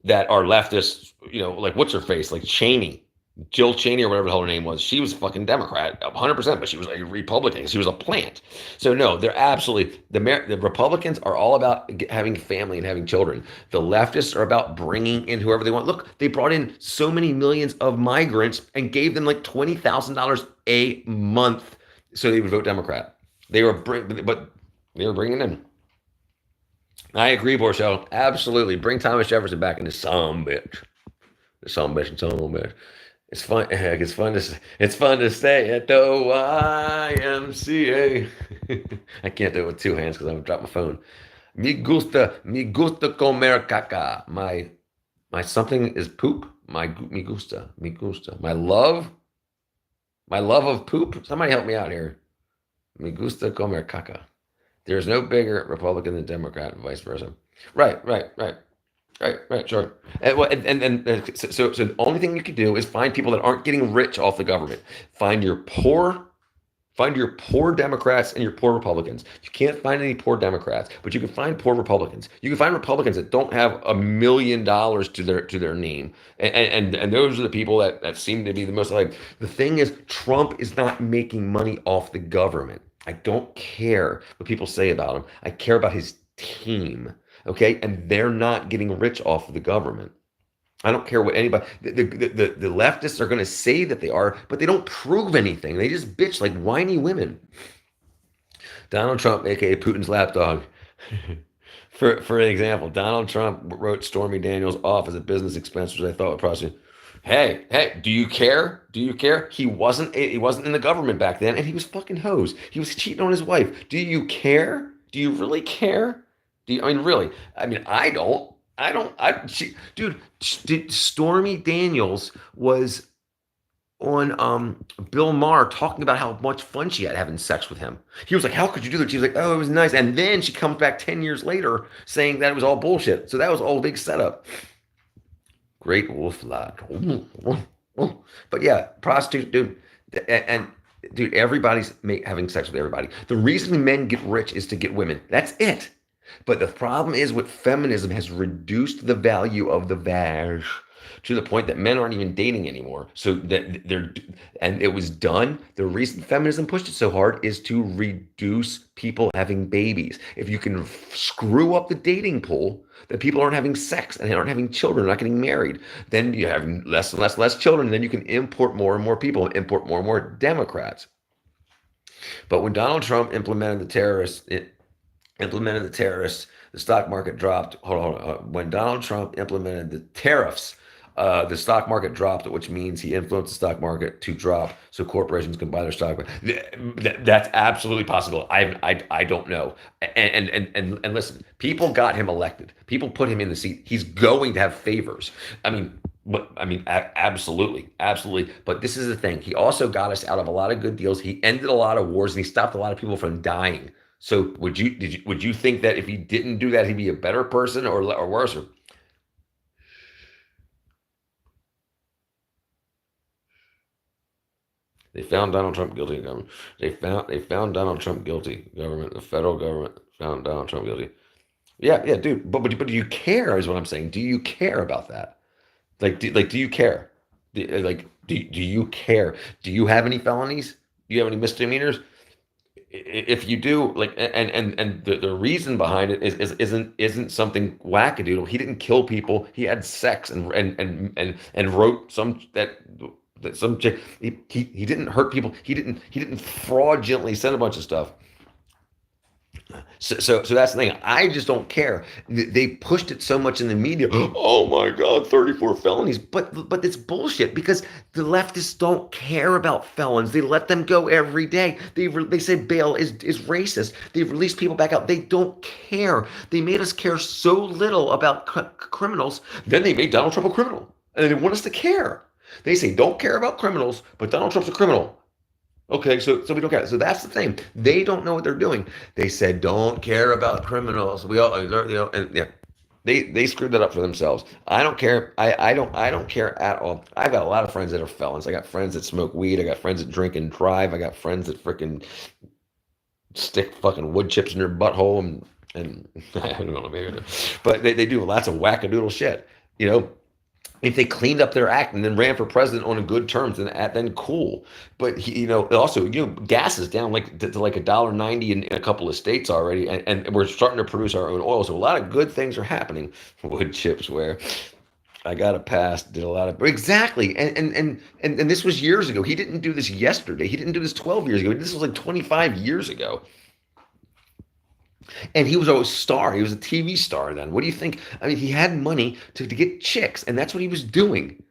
that are leftists. Like what's her face, like Cheney. Jill Cheney or whatever the hell her name was, she was a fucking Democrat, 100%, but she was a Republican. She was a plant. So no, they're absolutely the Republicans are all about having family and having children. The leftists are about bringing in whoever they want. Look, they brought in so many millions of migrants and gave them like $20,000 a month so they would vote Democrat. But they were bringing in. I agree, Borchell. Absolutely, bring Thomas Jefferson back into some bitch. Some bitch, some bitch. It's fun. It's fun to stay at the YMCA. I can't do it with two hands because I'm gonna drop my phone. Mi gusta comer caca. My something is poop. Mi gusta, mi gusta. My love of poop. Somebody help me out here. Mi gusta comer caca. There's no bigger Republican than Democrat, and vice versa. Right. Sure. So the only thing you can do is find people that aren't getting rich off the government. Find your poor Democrats and your poor Republicans. You can't find any poor Democrats, but you can find poor Republicans. You can find Republicans that don't have $1 million to their name, and those are the people that seem to be the most like. The thing is, Trump is not making money off the government. I don't care what people say about him. I care about his team. Okay, and they're not getting rich off of the government. I don't care what anybody. The leftists are going to say that they are, but they don't prove anything. They just bitch like whiny women. Donald Trump, aka Putin's lapdog. For an example, Donald Trump wrote Stormy Daniels off as a business expense, which I thought would prosecute. Hey, do you care? Do you care? He wasn't in the government back then, and he was fucking hosed. He was cheating on his wife. Do you care? Do you really care? Really? I mean, I don't. Dude, Stormy Daniels was on Bill Maher talking about how much fun she had having sex with him. He was like, "How could you do that?" She was like, "Oh, it was nice." And then she comes back 10 years later saying that it was all bullshit. So that was all a big setup. Great wolf lot. But yeah, prostitute, dude, and dude, everybody's having sex with everybody. The reason men get rich is to get women. That's it. But the problem is with feminism has reduced the value of the vag to the point that men aren't even dating anymore. So that and it was done. The reason feminism pushed it so hard is to reduce people having babies. If you can screw up the dating pool, that people aren't having sex and aren't having children, not getting married, then you have less and less children. And then you can import more and more people, import more and more Democrats. But when Donald Trump implemented the tariffs, the stock market dropped. Hold on. When Donald Trump implemented the tariffs, the stock market dropped, which means he influenced the stock market to drop so corporations can buy their stock. That's absolutely possible. I don't know. And listen, people got him elected. People put him in the seat. He's going to have favors. Absolutely. But this is the thing. He also got us out of a lot of good deals. He ended a lot of wars and he stopped a lot of people from dying. So would you think that if he didn't do that, he'd be a better person or worse? They found Donald Trump guilty. Government. They found Donald Trump guilty. Government, the federal government found Donald Trump guilty. Yeah, dude. But do you care? Is what I'm saying. Do you care about that? Do you care? Do you care? Do you have any felonies? Do you have any misdemeanors? If you do, and the reason behind it isn't something wackadoodle. He didn't kill people. He had sex and wrote some chick. He didn't hurt people. He didn't fraudulently send a bunch of stuff. So that's the thing. I just don't care. They pushed it so much in the media. Oh my God, 34 felonies. But it's bullshit because the leftists don't care about felons. They let them go every day. They say bail is racist. They release people back out. They don't care. They made us care so little about criminals. Then they made Donald Trump a criminal. And they want us to care. They say don't care about criminals, but Donald Trump's a criminal. Okay, so we don't care. So that's the thing. They don't know what they're doing. They said don't care about criminals. We all, and yeah, they screwed that up for themselves. I don't care. I don't care at all. I've got a lot of friends that are felons. I got friends that smoke weed. I got friends that drink and drive. I got friends that freaking stick fucking wood chips in their butthole and I don't know maybe, but they do lots of wackadoodle shit. if they cleaned up their act and then ran for president on a good terms, then cool. But also, gas is down to like $1.90 in a couple of states already, and we're starting to produce our own oil. So a lot of good things are happening. Wood chips, where I got a pass, did a lot of exactly, and this was years ago. He didn't do this yesterday. He didn't do this 12 years ago. This was like 25 years ago. And he was a star. He was a TV star then. What do you think? I mean, he had money to get chicks, and that's what he was doing.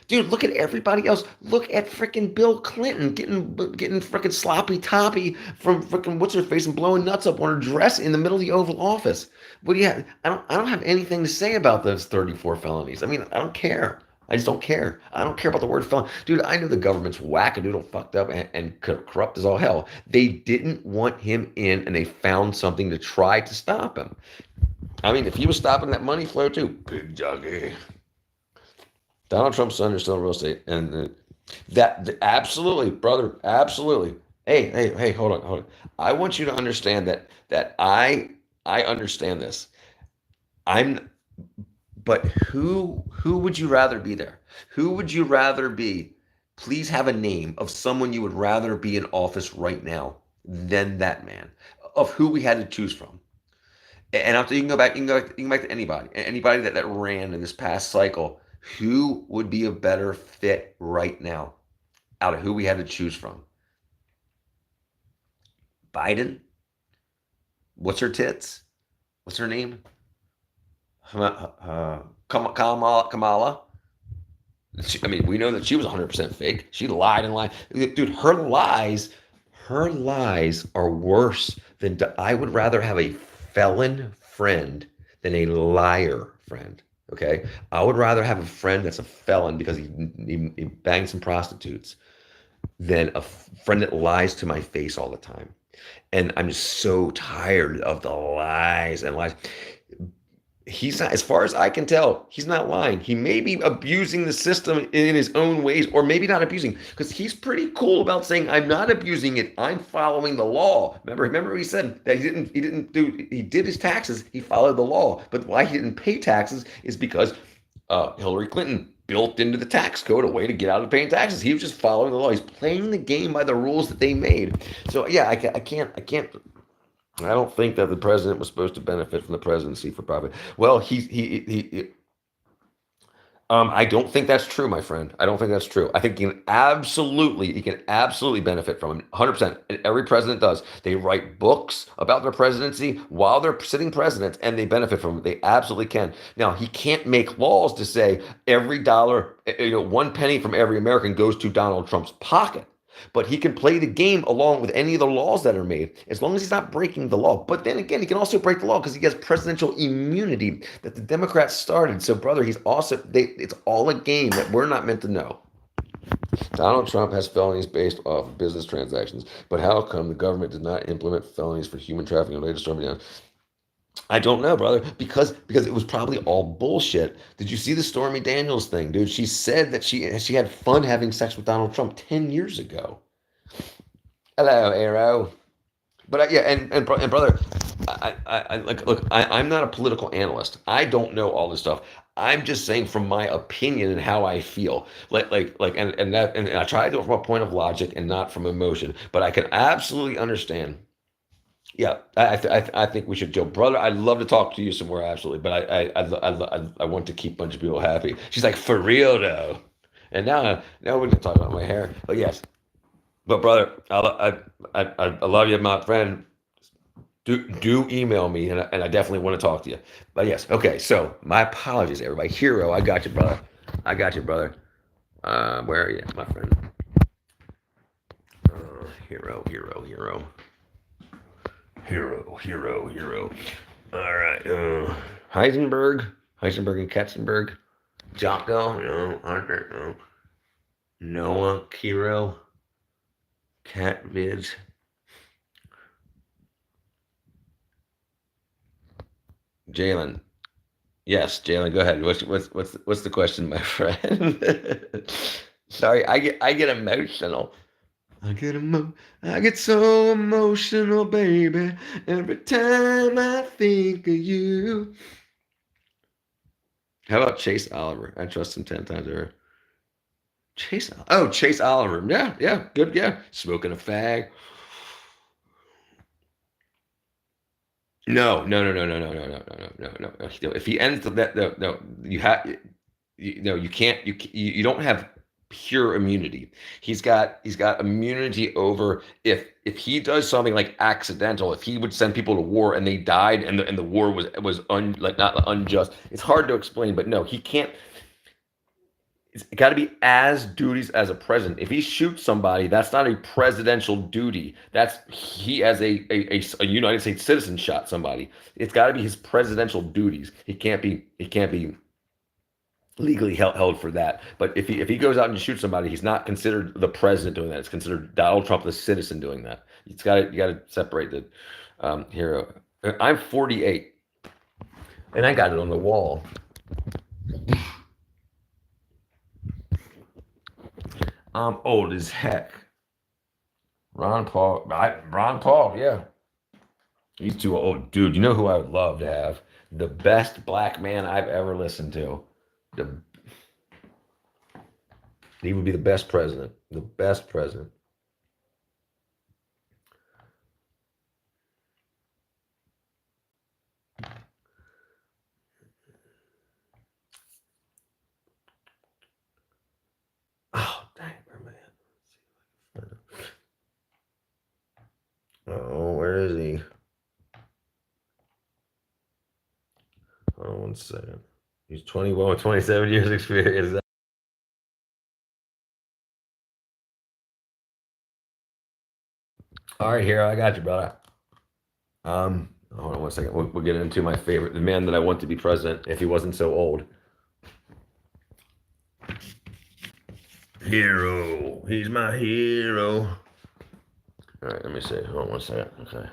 Dude, look at everybody else. Look at freaking Bill Clinton getting freaking sloppy toppy from freaking what's her face and blowing nuts up on her dress in the middle of the Oval Office. What do you have? I don't have anything to say about those 34 felonies. I mean, I don't care. I just don't care. I don't care about the word felon. Dude, I know the government's wackadoodle fucked up and corrupt as all hell. They didn't want him in, and they found something to try to stop him. I mean, if he was stopping that money flow too, big juggy. Donald Trump's son is still in real estate. And absolutely, brother, absolutely. Hey, hold on. I want you to understand that I understand this. But who would you rather be there? Who would you rather be? Please have a name of someone you would rather be in office right now than that man, of who we had to choose from. And after you can go back to anybody that ran in this past cycle. Who would be a better fit right now out of who we had to choose from? Biden? What's her tits? What's her name? Kamala. We know that she was 100% fake. She lied and lied. Dude, her lies are worse than, I would rather have a felon friend than a liar friend. Okay, I would rather have a friend that's a felon because he banged some prostitutes than a friend that lies to my face all the time. And I'm just so tired of the lies and lies. He's not, as far as I can tell, he's not lying. He may be abusing the system in his own ways, or maybe not abusing, because he's pretty cool about saying, I'm not abusing it. I'm following the law. Remember he said that he did his taxes. He followed the law. But why he didn't pay taxes is because Hillary Clinton built into the tax code a way to get out of paying taxes. He was just following the law. He's playing the game by the rules that they made. So yeah, I don't think that the president was supposed to benefit from the presidency for profit. Well, I don't think that's true, my friend. I don't think that's true. I think he can absolutely benefit from it, 100%. And every president does. They write books about their presidency while they're sitting presidents, and they benefit from it. They absolutely can. Now, he can't make laws to say every dollar, 1 penny from every American goes to Donald Trump's pocket. But he can play the game along with any of the laws that are made, as long as he's not breaking the law. But then again, he can also break the law because he has presidential immunity that the Democrats started. So, brother, it's all a game that we're not meant to know. Donald Trump has felonies based off of business transactions. But how come the government did not implement felonies for human trafficking related to Stormy Daniels? I don't know, brother, because it was probably all bullshit. Did you see the Stormy Daniels thing, dude? She said that she had fun having sex with Donald Trump 10 years ago. Hello, Arrow. But and brother, I'm not a political analyst. I don't know all this stuff. I'm just saying from my opinion and how I feel. And I try to do it from a point of logic and not from emotion. But I can absolutely understand. Yeah, I think we should, Joe. Brother, I'd love to talk to you somewhere, absolutely. But I want to keep a bunch of people happy. She's like, for real, though. And now we can talk about my hair. But yes. But brother, I love you, my friend. Do email me, and I definitely want to talk to you. But yes, okay. So my apologies, everybody. Hero, I got you, brother. Where are you, my friend? Hero. All right. Heisenberg and Katzenberg. Jocko, no. Hunter, no. Noah, Kiro, Cat Vids. Jalen. Yes, Jalen, go ahead. What's the question, my friend? Sorry, I get emotional. I get so emotional, baby, every time I think of you. How about Chase Oliver? I trust him 10 times over. Chase Oliver. Yeah, good, yeah. Smoking a fag. No. If he ends that, no, you have, you can't, you don't have pure immunity. He's got immunity over if he does something like accidental. If he would send people to war and they died and the war was like not unjust. It's hard to explain, but no, he can't. It's got to be as duties as a president. If he shoots somebody, that's not a presidential duty. That's he as a United States citizen shot somebody. It's got to be his presidential duties. He can't be legally held for that. But if he goes out and shoots somebody, he's not considered the president doing that. It's considered Donald Trump, the citizen, doing that. You got to separate the hero. I'm 48, and I got it on the wall. I'm old as heck. Ron Paul, yeah. He's too old. Dude, you know who I would love to have? The best black man I've ever listened to. He would be the best president. The best president. Oh, dang, man. Oh, where is he? Hold on 1 second. He's 21 with 27 years experience. All right, Hero, I got you, brother. Hold on 1 second. We'll get into my favorite, the man that I want to be president if he wasn't so old. Hero. He's my hero. All right, let me see. Hold on 1 second. Okay.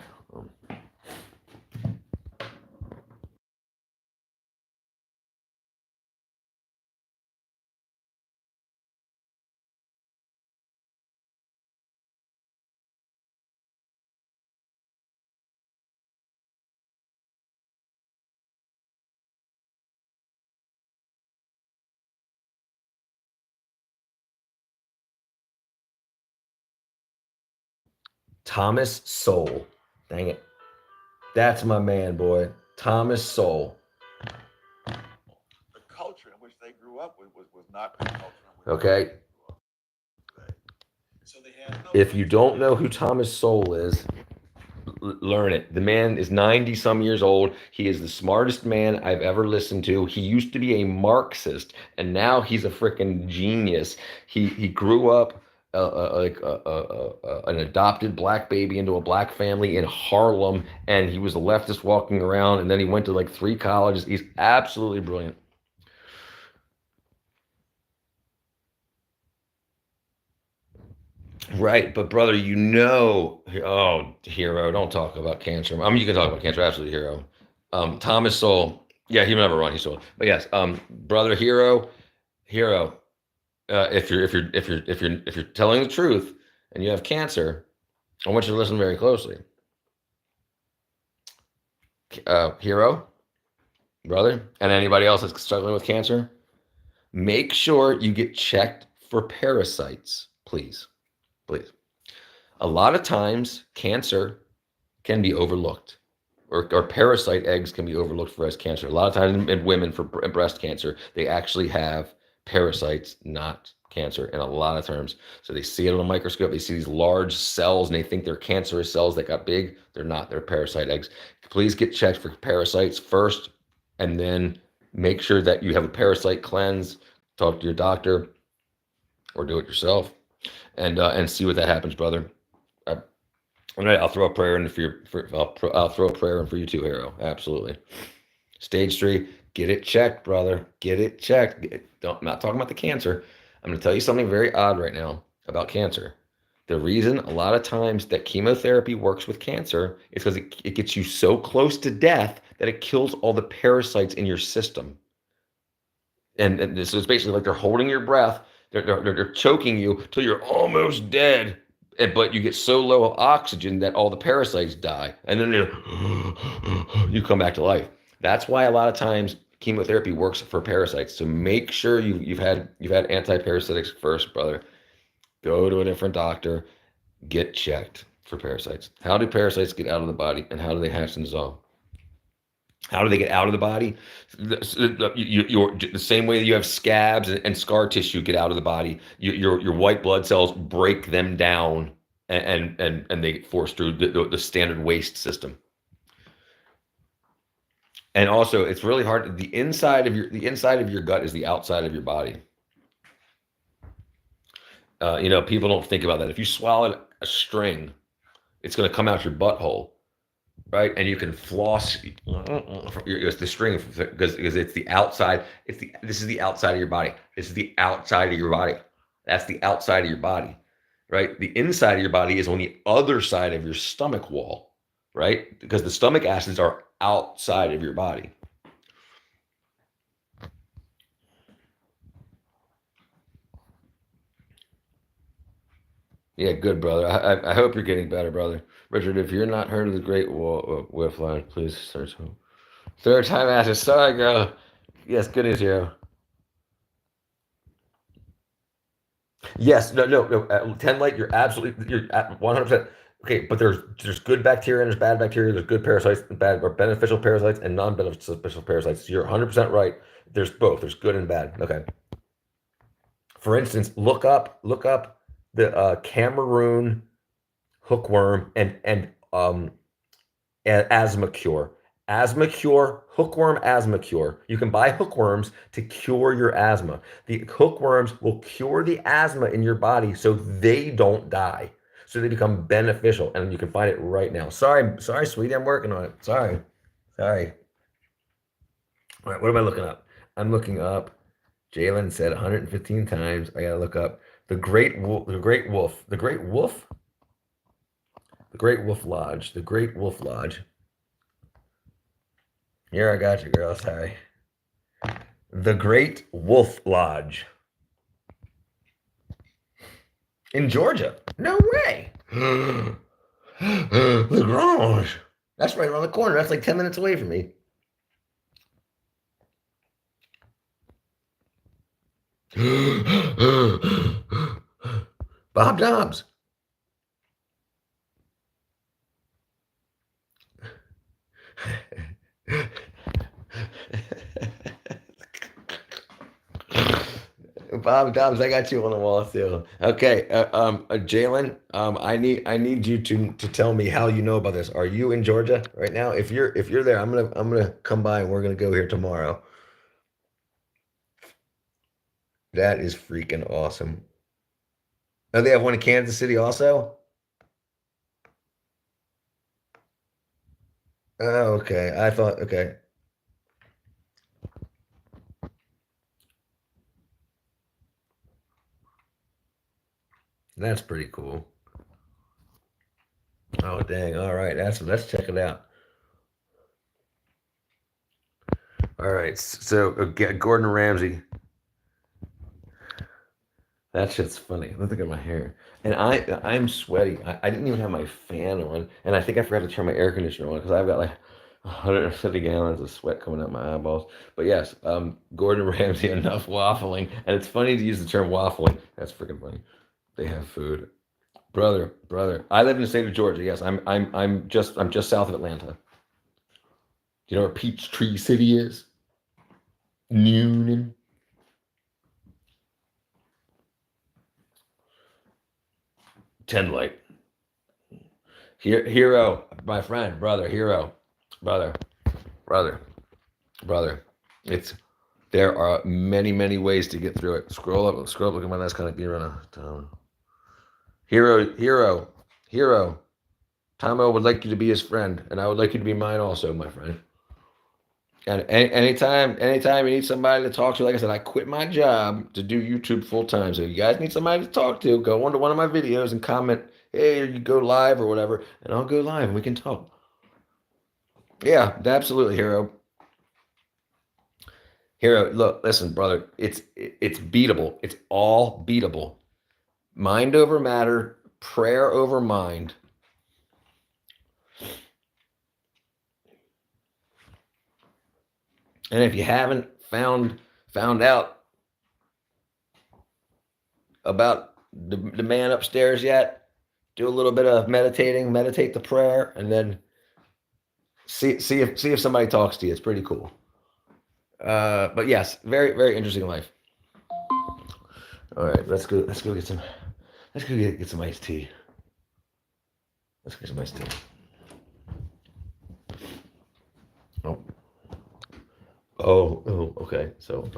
Thomas Sowell. Dang it. That's my man, boy. Thomas Sowell. The culture in which they grew up was not the culture in which Okay. they grew up. So they had If you don't know who Thomas Sowell is, learn it. The man is 90 some years old. He is the smartest man I've ever listened to. He used to be a Marxist, and now he's a freaking genius. He grew up like an adopted black baby into a black family in Harlem, and he was a leftist walking around, and then he went to like 3 colleges. He's absolutely brilliant. Right, but brother, oh, hero, don't talk about cancer. I mean, you can talk about cancer, absolutely, hero. Thomas Sowell, yeah, he never run, he's Sowell, but yes, brother, hero. If you're telling the truth and you have cancer, I want you to listen very closely. Hero, brother, and anybody else that's struggling with cancer, make sure you get checked for parasites, please. Please. A lot of times, cancer can be overlooked, or parasite eggs can be overlooked for breast cancer. A lot of times in women for breast cancer, they actually have parasites, not cancer, in a lot of terms. So they see it on a microscope, they see these large cells, and they think they're cancerous cells that got big. They're not, they're parasite eggs. Please get checked for parasites first, and then make sure that you have a parasite cleanse. Talk to your doctor, or do it yourself. And see what that happens, brother. All right, I'll throw a prayer in I'll throw a prayer in for you too, hero. Absolutely. Stage 3, get it checked, brother. Get it checked. I'm not talking about the cancer. I'm going to tell you something very odd right now about cancer. The reason a lot of times that chemotherapy works with cancer is because it gets you so close to death that it kills all the parasites in your system. And so it's basically like they're holding your breath. They're choking you till you're almost dead, but you get so low of oxygen that all the parasites die, and then you come back to life. That's why a lot of times chemotherapy works for parasites. So make sure you've had anti-parasitics first, brother. Go to a different doctor, get checked for parasites. How do parasites get out of the body, and how do they hatch and dissolve? How do they get out of the body? The same way that you have scabs and scar tissue get out of the body. Your white blood cells break them down, and they get forced through the standard waste system. And also, it's really hard. The inside of your gut is the outside of your body. People don't think about that. If you swallowed a string, it's going to come out your butthole, right? And you can floss the string because it's the outside. This is the outside of your body. This is the outside of your body. That's the outside of your body, right? The inside of your body is on the other side of your stomach wall, right? Because the stomach acids are outside of your body. Yeah, good, brother. I hope you're getting better, brother. Richard, if you're not heard of the Great Whiff Line, please search home. Third time after. Sorry, girl. Yes, good news, hero. Yes, no. 10 light, you're at 100%. Okay, but there's good bacteria and there's bad bacteria. There's good parasites and bad or beneficial parasites and non-beneficial parasites. So you're 100% right. There's both. There's good and bad. Okay. For instance, look up the Cameroon hookworm and asthma cure. Asthma cure, hookworm asthma cure. You can buy hookworms to cure your asthma. The hookworms will cure the asthma in your body so they don't die. So they become beneficial, and you can find it right now. Sorry, sweetie, I'm working on it. Sorry. All right, what am I looking up? I'm looking up. Jalen said 115 times. I gotta look up the Great Wolf Lodge. Here, I got you, girl. Sorry. The Great Wolf Lodge. In Georgia. No way. Lagrange. That's right around the corner. That's like 10 minutes away from me. Bob Dobbs. Bob Dobbs, I got you on the wall too. Okay, Jalen, I need you to tell me how you know about this. Are you in Georgia right now? If you're there, I'm gonna come by and we're gonna go here tomorrow. That is freaking awesome. Oh, they have one in Kansas City also? Oh, okay. I thought, okay. That's pretty cool. Oh, dang. All right. Let's check it out. All right. So, Gordon Ramsay. That shit's funny. Look at my hair. And I'm sweaty. I didn't even have my fan on. And I think I forgot to turn my air conditioner on because I've got like 150 gallons of sweat coming out my eyeballs. But yes, Gordon Ramsay, enough waffling. And it's funny to use the term waffling. That's freaking funny. They have food. Brother. I live in the state of Georgia. Yes, I'm just south of Atlanta. Do you know where Peachtree City is? Noonan. Ten light. Hero, my friend, brother, hero, brother. There are many ways to get through it. Scroll up, look at my last kind of beer on a town. Hero. Tomo would like you to be his friend, and I would like you to be mine also, my friend. And anytime you need somebody to talk to, like I said, I quit my job to do YouTube full time. So if you guys need somebody to talk to, go onto one of my videos and comment, hey, you go live or whatever, and I'll go live and we can talk. Yeah, absolutely, Hero. Look, listen, brother, it's beatable. It's all beatable. Mind over matter, prayer over mind. And if you haven't found out about the man upstairs yet, do a little bit of meditating, meditate the prayer, and then see if somebody talks to you. It's pretty cool. But yes, very, very interesting life. All right, let's go get some iced tea. Let's get some iced tea. Okay. So,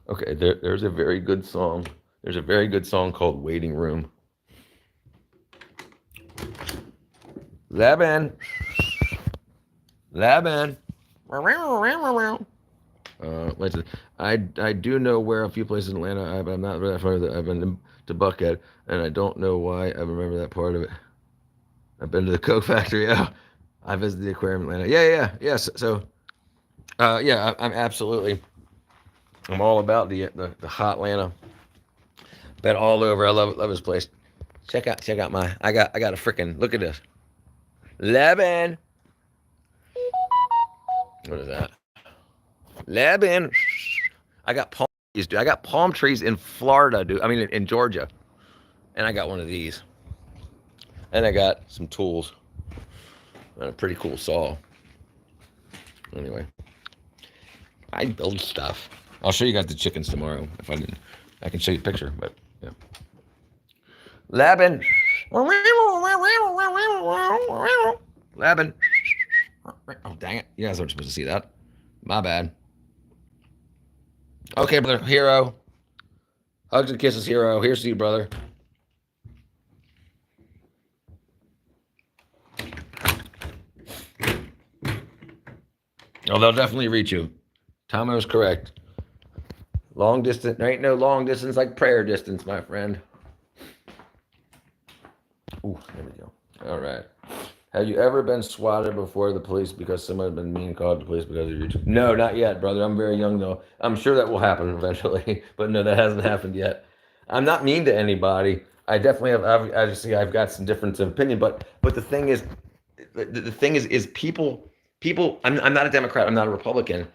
okay, there's a very good song. There's a very good song called "Waiting Room." Laban. Wait. I do know where a few places in Atlanta, but I'm not really familiar with it. I've been to Buckhead, and I don't know why I remember that part of it. I've been to the Coke factory. Yeah, I visited the aquarium in Atlanta. Yeah. So, yeah, I'm all about the hot Atlanta. Been all over. I love this place. Check out my. I got a freaking. Look at this. Lebanon. What is that? Lebanon. I got palm trees, dude. I got palm trees in Florida, dude. I mean, in Georgia. And I got one of these. And I got some tools. And a pretty cool saw. Anyway. I build stuff. I'll show you guys the chickens tomorrow. If I didn't, I can show you a picture, but yeah. Laban. Laban. Oh, dang it. You guys aren't supposed to see that. My bad. Okay, brother. Hero. Hugs and kisses, Hero. Here's to you, brother. Oh, they'll definitely reach you. Tomo is correct. Long distance. There ain't no long distance like prayer distance, my friend. Ooh, there we go. All right. Have you ever been swatted before the police because someone had been mean, called the police because of YouTube? No, not yet, brother. I'm very young, though. I'm sure that will happen eventually, but no, that hasn't happened yet. I'm not mean to anybody. I definitely have. Obviously, I've got some difference of opinion, but the thing is, people. I'm not a Democrat. I'm not a Republican,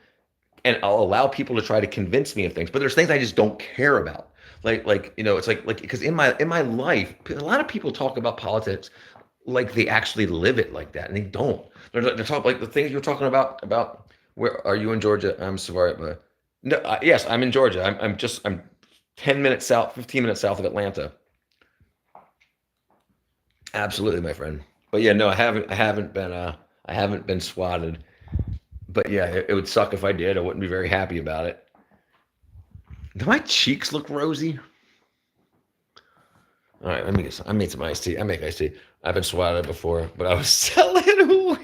and I'll allow people to try to convince me of things. But there's things I just don't care about. Like it's like because in my life, a lot of people talk about politics like they actually live it like that, and they don't. They're talking like the things you're talking about. Where are you in Georgia? I'm sorry, but no. Yes, I'm in Georgia. I'm 10 minutes south, 15 minutes south of Atlanta. Absolutely, my friend. But yeah, no, I haven't been swatted. But yeah, it would suck if I did. I wouldn't be very happy about it. Do my cheeks look rosy? All right, I made some iced tea. I make iced tea. I've been swatted before, but I was selling away.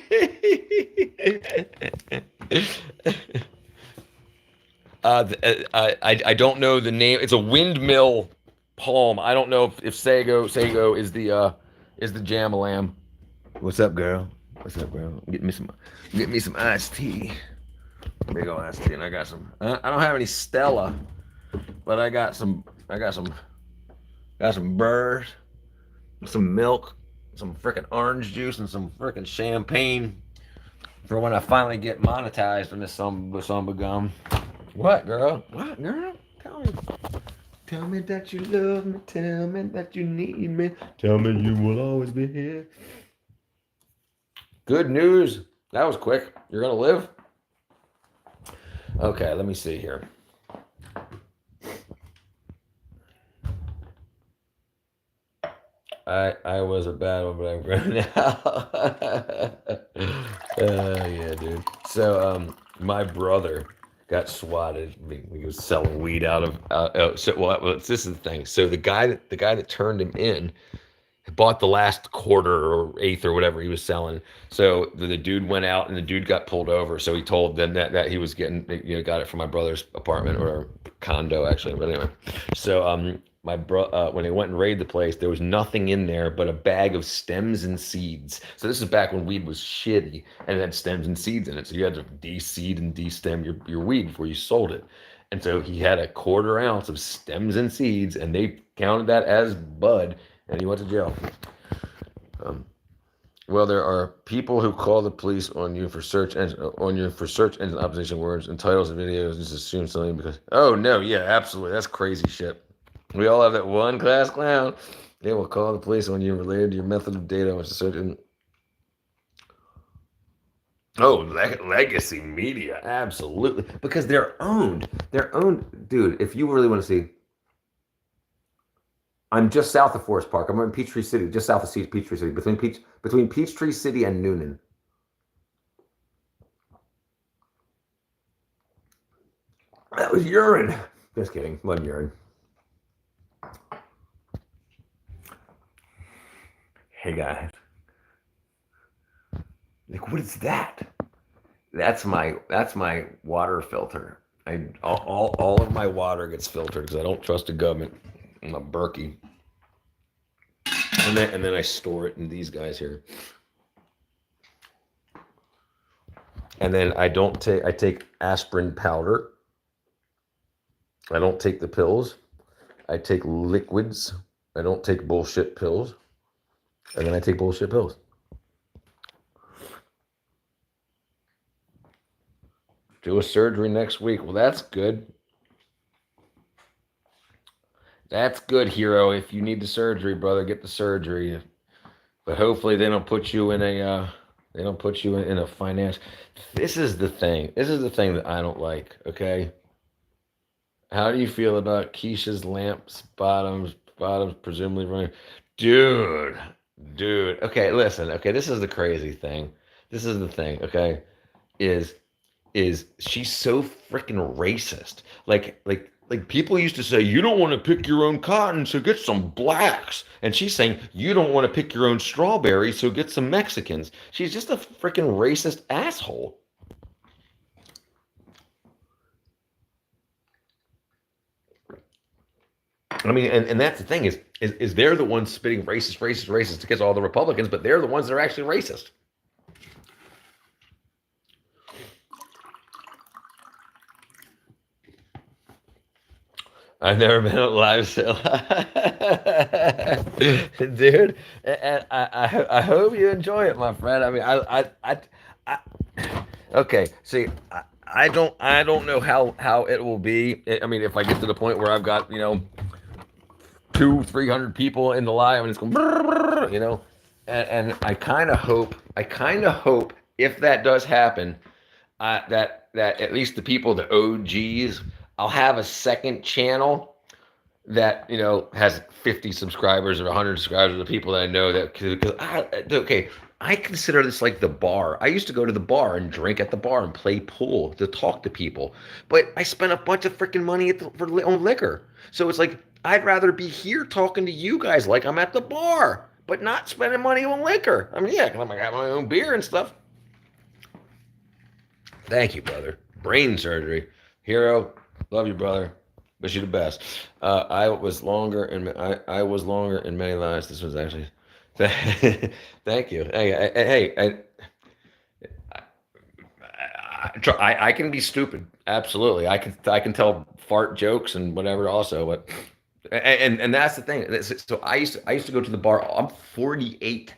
I don't know the name. It's a windmill palm. I don't know if Sago is the Jam-a-lam. What's up, girl? Get me some iced tea. Big old iced tea, and I got some. I don't have any Stella, but I got some burrs, some milk, some freaking orange juice, and some freaking champagne for when I finally get monetized on this Samba gum. What, girl? Tell me that you love me. Tell me that you need me. Tell me you will always be here. Good news. That was quick. You're gonna live? Okay, let me see here. I was a bad one, but I'm grown now. Yeah, dude. So my brother got swatted. He was selling weed out of this is the thing. So the guy that turned him in bought the last quarter or eighth or whatever he was selling. So the dude went out and the dude got pulled over. So he told them that he was getting, got it from my brother's apartment or condo actually. But anyway, so my when they went and raided the place, there was nothing in there but a bag of stems and seeds. So this is back when weed was shitty and it had stems and seeds in it. So you had to de-seed and de-stem your weed before you sold it. And so he had a quarter ounce of stems and seeds, and they counted that as bud, and he went to jail. Well, there are people who call the police on you for search engine optimization words and titles of videos and just assume something because oh no, yeah, absolutely. That's crazy shit. We all have that one class clown. They will call the police on you related to your method of data which is search engine. Oh, legacy media, absolutely. Because they're owned. They're owned. Dude, if you really want to see, I'm just south of Forest Park. I'm in Peachtree City, just south of Peachtree City, between Peachtree City and Noonan. That was urine. Just kidding. Wasn't urine. Hey guys. Like, what is that? That's my water filter. All of my water gets filtered because I don't trust the government. I'm a Berkey. And then I store it in these guys here. And then I take aspirin powder. I don't take the pills. I take liquids. I don't take bullshit pills. And then I take bullshit pills. Do a surgery next week. Well, that's good. That's good, hero. If you need the surgery, brother, get the surgery. But hopefully they don't put you in a finance. This is the thing. This is the thing that I don't like, okay? How do you feel about Keisha's lamps bottoms presumably running? Dude. Okay, listen. Okay, this is the crazy thing. This is the thing, okay? Is she's so freaking racist. Like people used to say, you don't want to pick your own cotton, so get some blacks. And she's saying, you don't want to pick your own strawberries, so get some Mexicans. She's just a freaking racist asshole. I mean, and that's the thing is they're the ones spitting racist against all the Republicans, but they're the ones that are actually racist. I've never been at a live sale. Dude, and I hope you enjoy it, my friend. I mean, I okay, see, I don't know how it will be. I mean, if I get to the point where I've got, 200-300 people in the live and it's going, and I kind of hope if that does happen, that at least the people, the OGs, I'll have a second channel that, has 50 subscribers or 100 subscribers, the people that I know that, because I consider this like the bar. I used to go to the bar and drink at the bar and play pool to talk to people, but I spent a bunch of freaking money on liquor. So it's like, I'd rather be here talking to you guys like I'm at the bar, but not spending money on liquor. I mean, yeah, I got my own beer and stuff. Thank you, brother. Brain surgery. Hero, love you, brother. Wish you the best. I was longer in many lives. This was actually... Thank you. Hey, I can be stupid. Absolutely. I can tell fart jokes and whatever also, but and that's the thing. So I used to go to the bar. I'm 48.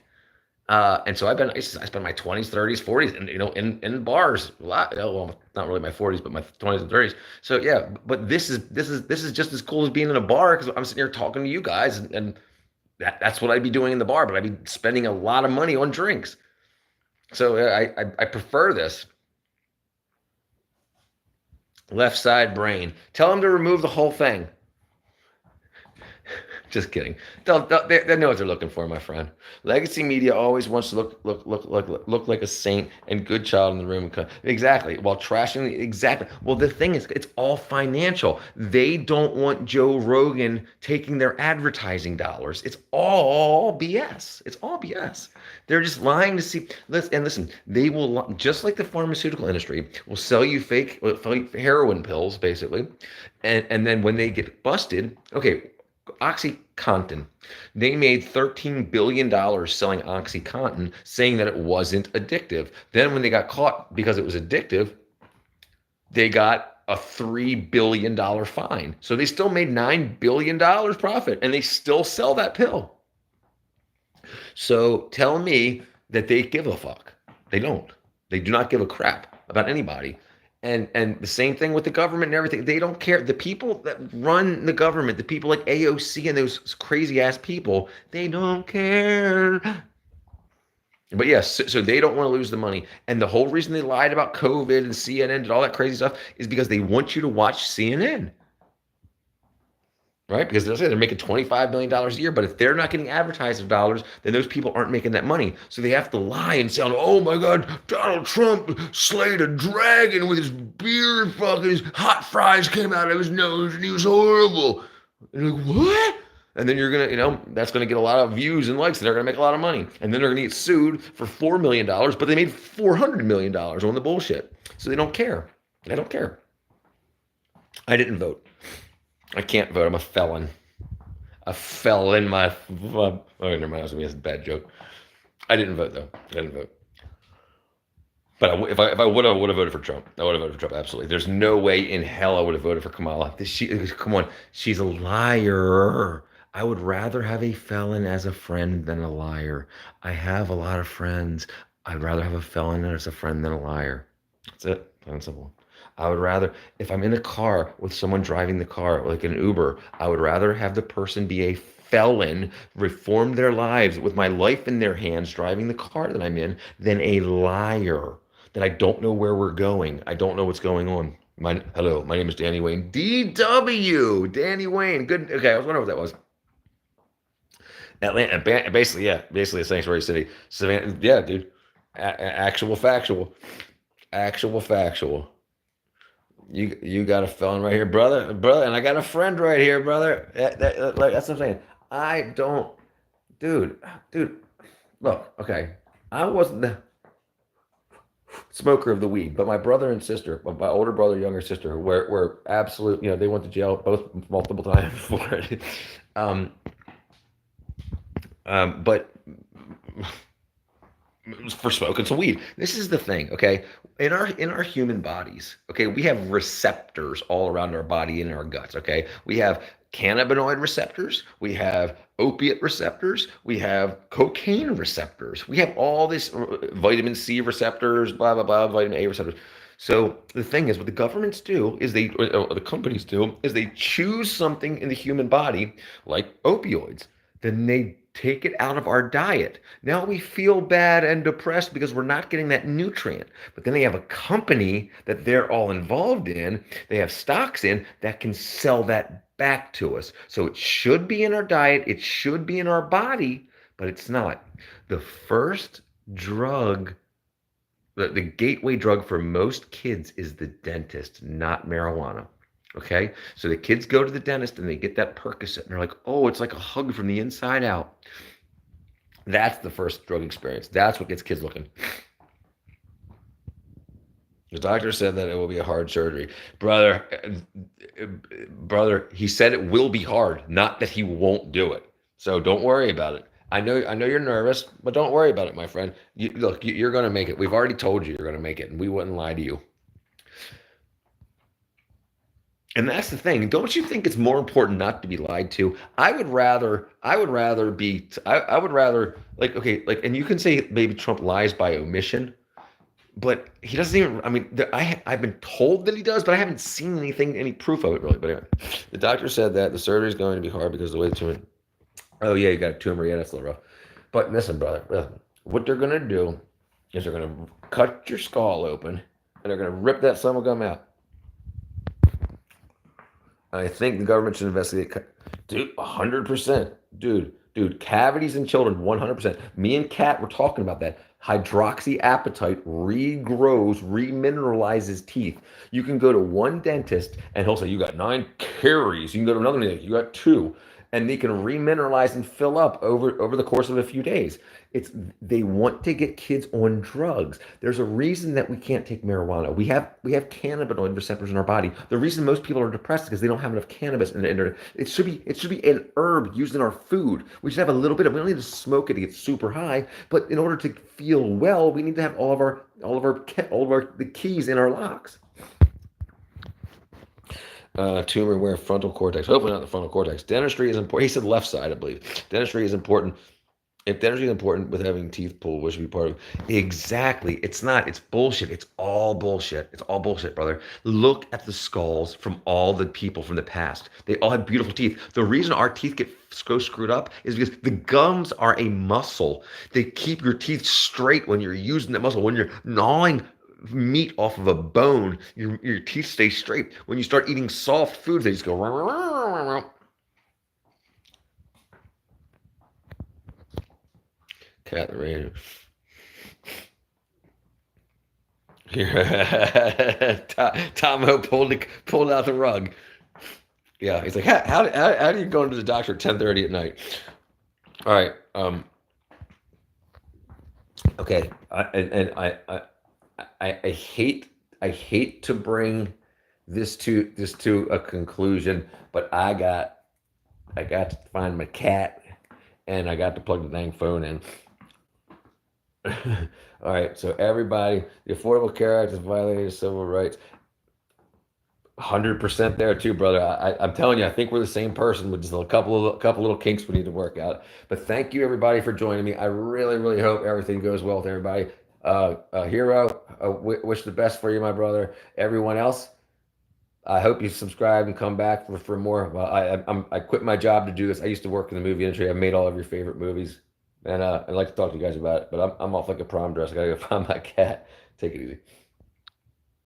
And so I spent my 20s, 30s, 40s, and in bars a lot. Well, not really my 40s, but my 20s and 30s. So yeah, but this is just as cool as being in a bar because I'm sitting here talking to you guys, and that's what I'd be doing in the bar. But I'd be spending a lot of money on drinks. So I prefer this. Left side brain. Tell them to remove the whole thing. Just kidding. They know what they're looking for, my friend. Legacy media always wants to look like a saint and good child in the room. Exactly. While trashing exactly. Well, the thing is, it's all financial. They don't want Joe Rogan taking their advertising dollars. It's all BS. It's all BS. They're just lying to see. Listen, they will, just like the pharmaceutical industry, will sell you fake heroin pills, basically. And then when they get busted, okay, OxyContin. They made $13 billion selling OxyContin, saying that it wasn't addictive. Then when they got caught because it was addictive, they got a $3 billion fine. So they still made $9 billion profit, and they still sell that pill. So tell me that they give a fuck. They don't. They do not give a crap about anybody. And the same thing with the government and everything. They don't care. The people that run the government, the people like AOC and those crazy ass people, they don't care. But yes, so they don't want to lose the money. And the whole reason they lied about COVID and CNN and all that crazy stuff is because they want you to watch CNN. Right? Because they're making $25 million a year, but if they're not getting advertising dollars, then those people aren't making that money. So they have to lie and sound, oh my God, Donald Trump slayed a dragon with his beard, fucking his hot fries came out of his nose and he was horrible. And you're like, what? And then you're going to, that's going to get a lot of views and likes and they're going to make a lot of money. And then they're going to get sued for $4 million, but they made $400 million on the bullshit. So they don't care. They don't care. I didn't vote. I can't vote. I'm a felon. A felon. Oh, never mind. That's a bad joke. I didn't vote though. I didn't vote. But if I would have voted for Trump. I would have voted for Trump. Absolutely. There's no way in hell I would have voted for Kamala. Come on. She's a liar. I would rather have a felon as a friend than a liar. I have a lot of friends. I'd rather have a felon as a friend than a liar. That's it. Plain and simple. I would rather, if I'm in a car with someone driving the car, like an Uber, I would rather have the person be a felon, reform their lives with my life in their hands, driving the car that I'm in, than a liar that I don't know where we're going. I don't know what's going on. Hello, my name is Danny Wayne. DW, Danny Wayne. Good. Okay, I was wondering what that was. Atlanta, basically a sanctuary city. Savannah, yeah, dude. Actual factual. You got a felon right here, brother, and I got a friend right here, brother. That's what I'm saying. I don't, dude. Look, okay, I wasn't the smoker of the weed, but my brother and sister, my older brother, younger sister, were absolute. They went to jail both multiple times for it. But for smoking some weed. This is the thing, okay? In our human bodies, okay, we have receptors all around our body and in our guts, okay? We have cannabinoid receptors, we have opiate receptors, we have cocaine receptors, we have all this vitamin C receptors, blah, blah, blah, vitamin A receptors. So the thing is, what the governments do is the companies do is they choose something in the human body like opioids. Then they take it out of our diet. Now we feel bad and depressed because we're not getting that nutrient. But then they have a company that they're all involved in, they have stocks in that can sell that back to us. So it should be in our diet, it should be in our body, but it's not. The first drug, the gateway drug for most kids is the dentist, not marijuana. Okay, so the kids go to the dentist and they get that Percocet and they're like, oh, it's like a hug from the inside out. That's the first drug experience. That's what gets kids looking. The doctor said that it will be a hard surgery. Brother, he said it will be hard, not that he won't do it. So don't worry about it. I know you're nervous, but don't worry about it, my friend. Look, you're going to make it. We've already told you you're going to make it, and we wouldn't lie to you. And that's the thing. Don't you think it's more important not to be lied to? I would rather like, okay, like, and you can say maybe Trump lies by omission, but he doesn't even, I mean, I've been told that he does, but I haven't seen any proof of it really. But anyway, the doctor said that the surgery is going to be hard because of the way the tumor, oh yeah, you got a tumor. Yeah, that's a little rough. But listen, brother, what they're going to do is they're going to cut your skull open and they're going to rip that son of a gum out. I think the government should investigate. Dude, 100%. Dude, cavities in children, 100%. Me and Kat were talking about that. Hydroxyapatite regrows, remineralizes teeth. You can go to one dentist and he'll say, you got 9 caries. You can go to another one, you got 2. And they can remineralize and fill up over the course of a few days. They want to get kids on drugs. There's a reason that we can't take marijuana. We have cannabinoid receptors in our body. The reason most people are depressed is because they don't have enough cannabis in it. It should be an herb used in our food. We should have a little bit of. We don't need to smoke it to get super high, but in order to feel well, we need to have all of the keys in our locks. Tumor where frontal cortex, hopefully not the frontal cortex. Dentistry is important. He said left side, I believe. Dentistry is important. If the energy is important with having teeth pulled, what should be part of it? Exactly. It's not. It's bullshit. It's all bullshit. It's all bullshit, brother. Look at the skulls from all the people from the past. They all had beautiful teeth. The reason our teeth get so screwed up is because the gums are a muscle. They keep your teeth straight when you're using that muscle. When you're gnawing meat off of a bone, your teeth stay straight. When you start eating soft foods, they just go. Cat in the rain. Tomo pulled out the rug. Yeah, he's like, how do you go into the doctor at 10:30 at night? All right. Okay. I hate to bring this to a conclusion, but I got to find my cat, and I got to plug the dang phone in. All right, so everybody, the Affordable Care Act has violated civil rights. 100% there too, brother. I'm telling you, I think we're the same person with just a couple little kinks we need to work out. But thank you everybody for joining me. I really, really hope everything goes well with everybody. Hero, wish the best for you, my brother. Everyone else, I hope you subscribe and come back for more. Well, I quit my job to do this. I used to work in the movie industry. I made all of your favorite movies. And I'd like to talk to you guys about it, but I'm off like a prom dress. I gotta go find my cat. Take it easy.